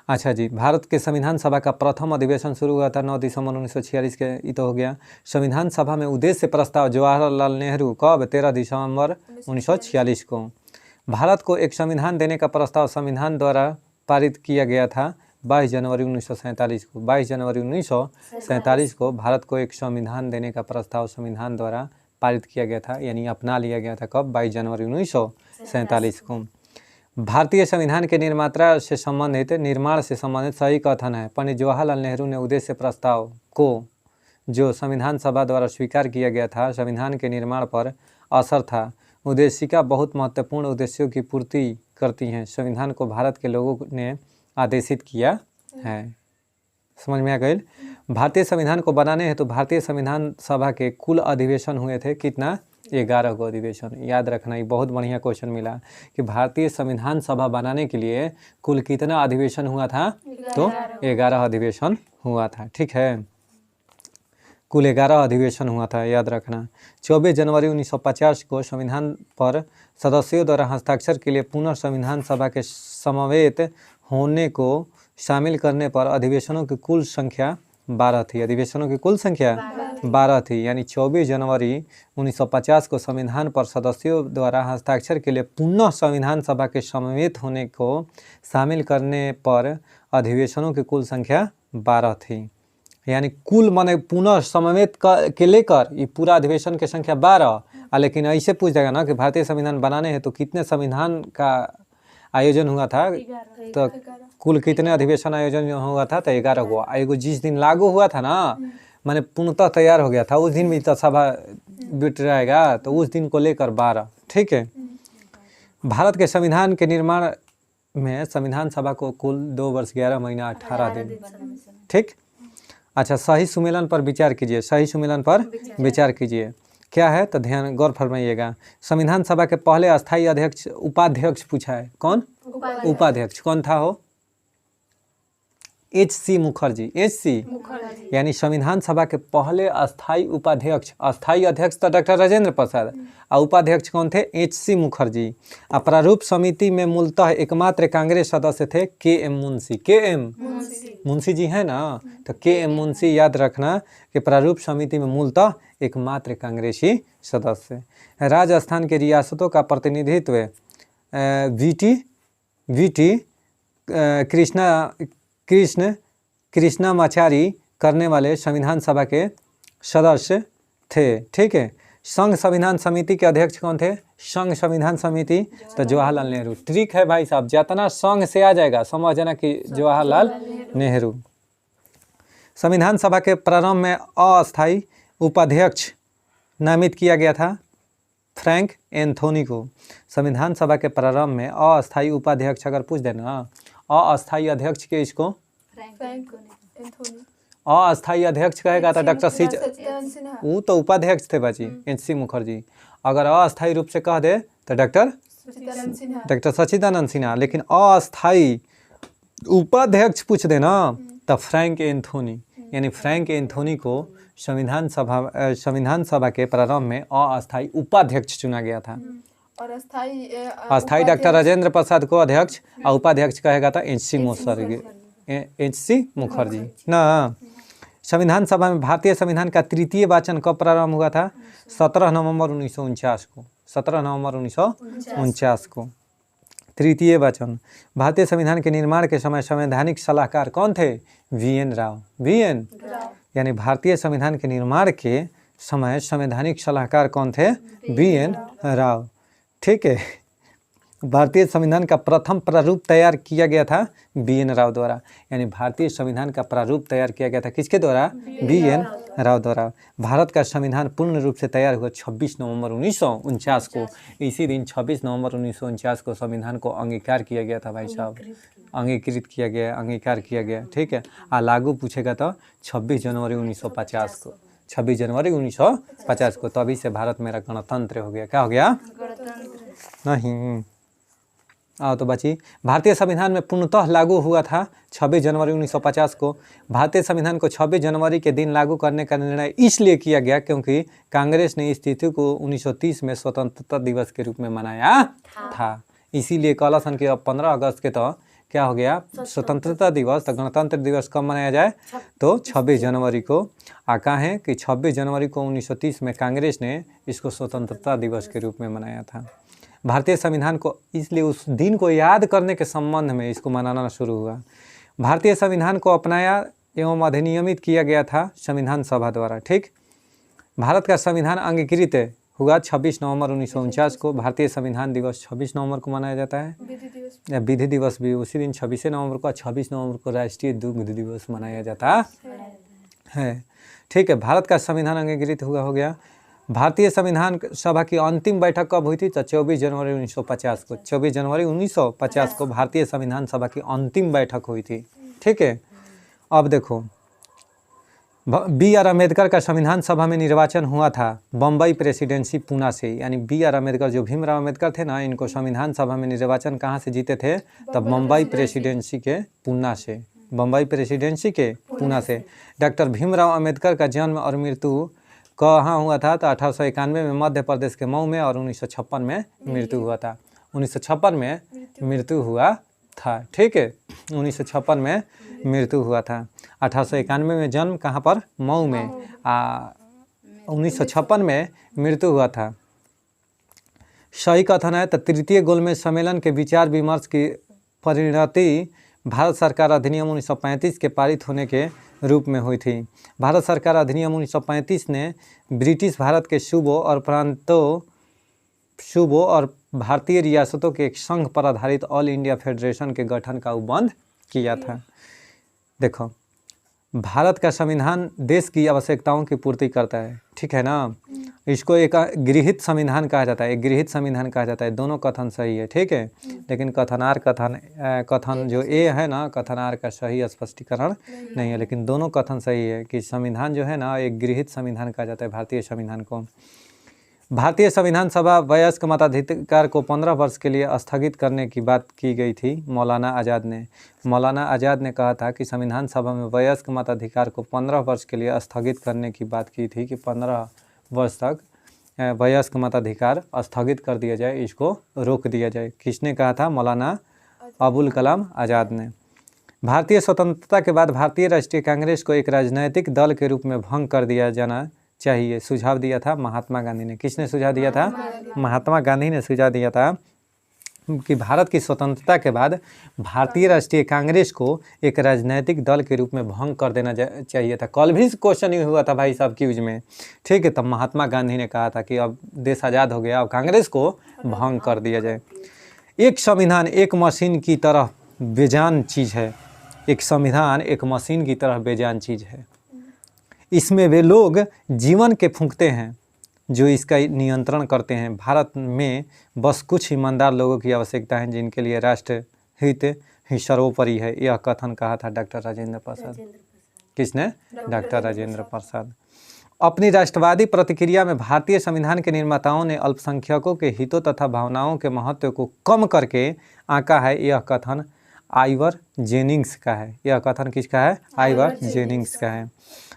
अच्छा जी, भारत के संविधान सभा का प्रथम अधिवेशन शुरू हुआ था 9 दिसंबर 1946 के, ये तो हो गया। संविधान सभा में उद्देश्य प्रस्ताव जवाहरलाल नेहरू कब? 13 दिसंबर 1946 को। भारत को एक संविधान देने का प्रस्ताव संविधान द्वारा पारित किया गया था 22 जनवरी 1947 को। 22 जनवरी 1947 को भारत को एक संविधान देने का प्रस्ताव संविधान द्वारा पारित किया गया था, यानी अपना लिया गया था कब? 22 जनवरी 1947 को। भारतीय संविधान के निर्माण से संबंधित सही कथन है। पंडित जवाहरलाल नेहरू ने उद्देश्य प्रस्ताव को, जो संविधान सभा द्वारा स्वीकार किया गया था, संविधान के निर्माण पर असर था। उद्देशिका बहुत महत्वपूर्ण उद्देश्यों की पूर्ति करती हैं। संविधान को भारत के लोगों ने आदेशित किया है। समझ में आ गई? भारतीय संविधान को बनाने हेतु भारतीय संविधान सभा के कुल अधिवेशन हुए थे कितना? 11 को अधिवेशन। याद रखना, ये बहुत बढ़िया क्वेश्चन मिला कि भारतीय संविधान सभा बनाने के लिए कुल कितना अधिवेशन हुआ था? तो 11 अधिवेशन हुआ था। ठीक है, कुल 11 अधिवेशन हुआ था, याद रखना। 24 जनवरी 1950 को संविधान पर सदस्यों द्वारा हस्ताक्षर के लिए पुनः संविधान सभा के समवेत होने को शामिल करने पर अधिवेशनों की कुल संख्या 12 थी। अधिवेशनों की कुल संख्या 12 थी, यानी 24 जनवरी 1950 को संविधान पर सदस्यों द्वारा हस्ताक्षर के लिए पुनः संविधान सभा के समवेत होने को शामिल करने पर अधिवेशनों की कुल संख्या 12 थी। यानी कुल माने पुनः समवेत के लेकर ये पूरा अधिवेशन की संख्या 12। लेकिन ऐसे पूछ जाएगा ना कि भारतीय संविधान बनाने हैं तो कितने संविधान का आयोजन हुआ था, तो कुल कितने अधिवेशन आयोजन हुआ था? तो 11 हुआ। एगो जिस दिन लागू हुआ था ना, माने पूर्णतः तैयार हो गया था, उस दिन भी तो सभा बिट रहेगा, तो उस दिन को लेकर 12। ठीक है। भारत के संविधान के निर्माण में संविधान सभा को कुल 2 वर्ष 11 महीना 18 दिन। ठीक। अच्छा, सही सुमेलन पर विचार कीजिए। सही सुमेलन पर विचार कीजिए क्या है, तो ध्यान गौर फरमाइएगा। संविधान सभा के पहले अस्थायी अध्यक्ष उपाध्यक्ष पूछा है। कौन? उपाध्यक्ष कौन था? हो H.C. मुखर्जी। H.C. यानी संविधान सभा के पहले अस्थायी उपाध्यक्ष, अस्थायी अध्यक्ष तो डॉक्टर राजेंद्र प्रसाद और उपाध्यक्ष कौन थे? H.C. मुखर्जी। प्रारूप समिति में मूलतः एकमात्र कांग्रेस सदस्य थे K.M. मुंशी। K.M. मुंशी जी है ना, तो K.M. मुंशी याद रखना कि प्रारूप समिति में मूलतः एकमात्र कांग्रेसी सदस्य। राजस्थान के रियासतों का प्रतिनिधित्व वी.टी. कृष्णामाचारी करने वाले संविधान सभा के सदस्य थे। ठीक है। संघ संविधान समिति के अध्यक्ष कौन थे? संघ संविधान समिति तो जवाहरलाल नेहरू। ट्रिक है भाई साहब, जितना संघ से आ जाएगा समझ जाना कि जवाहरलाल नेहरू। संविधान सभा के प्रारंभ में अस्थायी उपाध्यक्ष नामित किया गया था फ्रैंक एंथोनी को। संविधान सभा के प्रारंभ में अस्थायी उपाध्यक्ष अगर पूछ देना, अस्थायी अध्यक्ष के इसको अस्थायी अध्यक्ष कहेगा तो डॉक्टर वो तो उपाध्यक्ष थे बाजी H.C. मुखर्जी। अगर अस्थायी रूप से कह दे तो डॉक्टर सच्चिदानंद सिन्हा। लेकिन अस्थायी उपाध्यक्ष पूछ देना तो फ्रैंक एंथोनी, यानी फ्रैंक एंथोनी को संविधान सभा के प्रारंभ में अस्थायी उपाध्यक्ष चुना गया था। और अस्थायी डॉक्टर राजेंद्र प्रसाद को अध्यक्ष और उपाध्यक्ष कहेगा था H.C. मुखर्जी ना। संविधान सभा में भारतीय संविधान का तृतीय वाचन कब प्रारंभ हुआ था? 17 नवंबर 1949 को। 17 नवंबर 1949 को तृतीय वाचन। भारतीय संविधान के निर्माण के समय संवैधानिक सलाहकार कौन थे? V.N. राव। V.N. यानी भारतीय संविधान के निर्माण के समय संवैधानिक सलाहकार कौन थे? V.N. राव। ठीक है। भारतीय संविधान का प्रथम प्रारूप तैयार किया गया था BN राव द्वारा। यानी भारतीय संविधान का प्रारूप तैयार किया गया था किसके द्वारा? BN राव द्वारा। भारत का संविधान पूर्ण रूप से तैयार हुआ 26 नवंबर 1949 को। इसी दिन 26 नवंबर 1949 को संविधान को अंगीकार किया गया था भाई साहब, अंगीकृत किया गया, अंगीकार किया गया, ठीक है। लागू पूछेगा तो 26 जनवरी 1950 को, 26 जनवरी 1950 को। तभी से भारत मेरा गणतंत्र हो गया। क्या हो गया? नहीं। आओ तो बची, भारतीय संविधान में पूर्णतः लागू हुआ था 26 जनवरी 1950 को। भारतीय संविधान को 26 जनवरी के दिन लागू करने का निर्णय इसलिए किया गया क्योंकि कांग्रेस ने इस तिथि को 1930 में स्वतंत्रता दिवस के रूप में मनाया था। इसीलिए कल सन के अब 15 अगस्त के तो क्या हो गया? स्वतंत्रता दिवस। तो गणतंत्र दिवस कब मनाया जाए? तो 26 जनवरी को। कहा है कि 26 जनवरी को 1930 में कांग्रेस ने इसको स्वतंत्रता दिवस के रूप में मनाया था। भारतीय संविधान को इसलिए उस दिन को याद करने के संबंध में इसको मनाना शुरू हुआ। भारतीय संविधान को अपनाया एवं अधिनियमित किया गया था संविधान सभा द्वारा, ठीक। भारत का संविधान अंगीकृत हुआ 26 नवंबर 1949 को। भारतीय संविधान दिवस 26 नवंबर को मनाया जाता है। या विधि दिवस भी उसी दिन 26 नवंबर को। 26 नवंबर को राष्ट्रीय दुग्ध दिवस मनाया जाता है, ठीक है। भारत का संविधान अंगीकृत हुआ हो गया। भारतीय संविधान सभा की अंतिम बैठक कब हुई थी? तो 24 जनवरी 1950 को। 24 जनवरी 1950 को भारतीय संविधान सभा की अंतिम बैठक हुई थी, ठीक है। अब देखो, BR अम्बेडकर का संविधान सभा में निर्वाचन हुआ था बम्बई प्रेसिडेंसी पूना से। यानी BR अम्बेडकर जो भीमराव अम्बेडकर थे ना, इनको संविधान सभा में निर्वाचन कहाँ से जीते थे? तब बम्बई प्रेसिडेंसी के पूना से, बम्बई प्रेसिडेंसी के पूना से। डॉक्टर भीमराव अम्बेडकर का जन्म और मृत्यु कहाँ हुआ था? तो 1891 में मध्य प्रदेश के मऊ में और 1956 में मृत्यु हुआ था। 1956 में मृत्यु हुआ था, ठीक है। 1956 में मृत्यु हुआ था। 1891 में जन्म कहाँ पर? मऊ में। 1956 में मृत्यु हुआ था। सही कथन है। तो तृतीय गोलमेज सम्मेलन के विचार विमर्श की परिणति भारत सरकार अधिनियम 1935 के पारित होने के रूप में हुई थी। भारत सरकार अधिनियम 1935 ने ब्रिटिश भारत के सूबों और प्रांतों, सूबों और भारतीय रियासतों के एक संघ पर आधारित ऑल इंडिया फेडरेशन के गठन का उपबंध किया था। देखो, भारत का संविधान देश की आवश्यकताओं की पूर्ति करता है, ठीक है ना। इसको एक गृहीत संविधान कहा जाता है, एक गृहीत संविधान कहा जाता है। दोनों कथन सही है, ठीक है। लेकिन कथन जो ए है ना, कथनार का सही स्पष्टीकरण नहीं है। लेकिन दोनों कथन सही है कि संविधान जो है ना, एक गृहीत संविधान कहा जाता है भारतीय संविधान को। भारतीय संविधान सभा वयस्क मताधिकार को 15 वर्ष के लिए स्थगित करने की बात की गई थी मौलाना आज़ाद ने। मौलाना आज़ाद ने कहा था कि संविधान सभा में वयस्क मताधिकार को 15 वर्ष के लिए स्थगित करने की बात की थी कि 15 वर्ष तक वयस्क मताधिकार स्थगित कर दिया जाए, इसको रोक दिया जाए। किसने कहा था? मौलाना अबुल कलाम आज़ाद ने। भारतीय स्वतंत्रता के बाद भारतीय राष्ट्रीय कांग्रेस को एक राजनैतिक दल के रूप में भंग कर दिया जाना चाहिए, सुझाव दिया था महात्मा गांधी ने। किसने सुझाव दिया था? महात्मा गांधी ने सुझाव दिया था कि भारत की स्वतंत्रता के बाद भारतीय राष्ट्रीय कांग्रेस को एक राजनैतिक दल के रूप में भंग कर देना चाहिए था। कल भी क्वेश्चन ही हुआ था भाई साहब क्यूज में, ठीक है। तब महात्मा गांधी ने कहा था कि अब देश आज़ाद हो गया, अब कांग्रेस को भंग कर दिया जाए। एक संविधान एक मशीन की तरह बेजान चीज़ है। एक संविधान एक मशीन की तरह बेजान चीज़ है। इसमें वे लोग जीवन के फूंकते हैं जो इसका नियंत्रण करते हैं। भारत में बस कुछ ईमानदार लोगों की आवश्यकता है जिनके लिए राष्ट्र हित ही सर्वोपरि है। यह कथन कहा था डॉक्टर राजेंद्र प्रसाद। किसने? डॉक्टर राजेंद्र प्रसाद। अपनी राष्ट्रवादी प्रतिक्रिया में भारतीय संविधान के निर्माताओं ने अल्पसंख्यकों के हितों तथा भावनाओं के महत्व को कम करके आंका है। यह कथन आइवर जेनिंग्स का है। यह कथन किसका है? आइवर जेनिंग्स का है।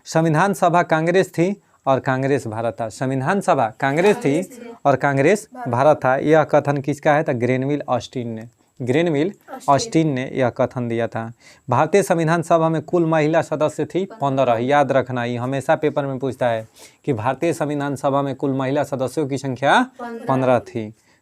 संविधान सभा कांग्रेस थी और कांग्रेस भारत था। संविधान सभा कांग्रेस थी और कांग्रेस भारत था। यह कथन किसका है? तो ग्रेनविल ऑस्टिन ने, ग्रेनविल ऑस्टिन ने यह कथन दिया था। भारतीय संविधान सभा में कुल महिला सदस्य थी 15। याद रखना, ये हमेशा पेपर में पूछता है कि भारतीय संविधान सभा में कुल महिला सदस्यों की संख्या 15 थी।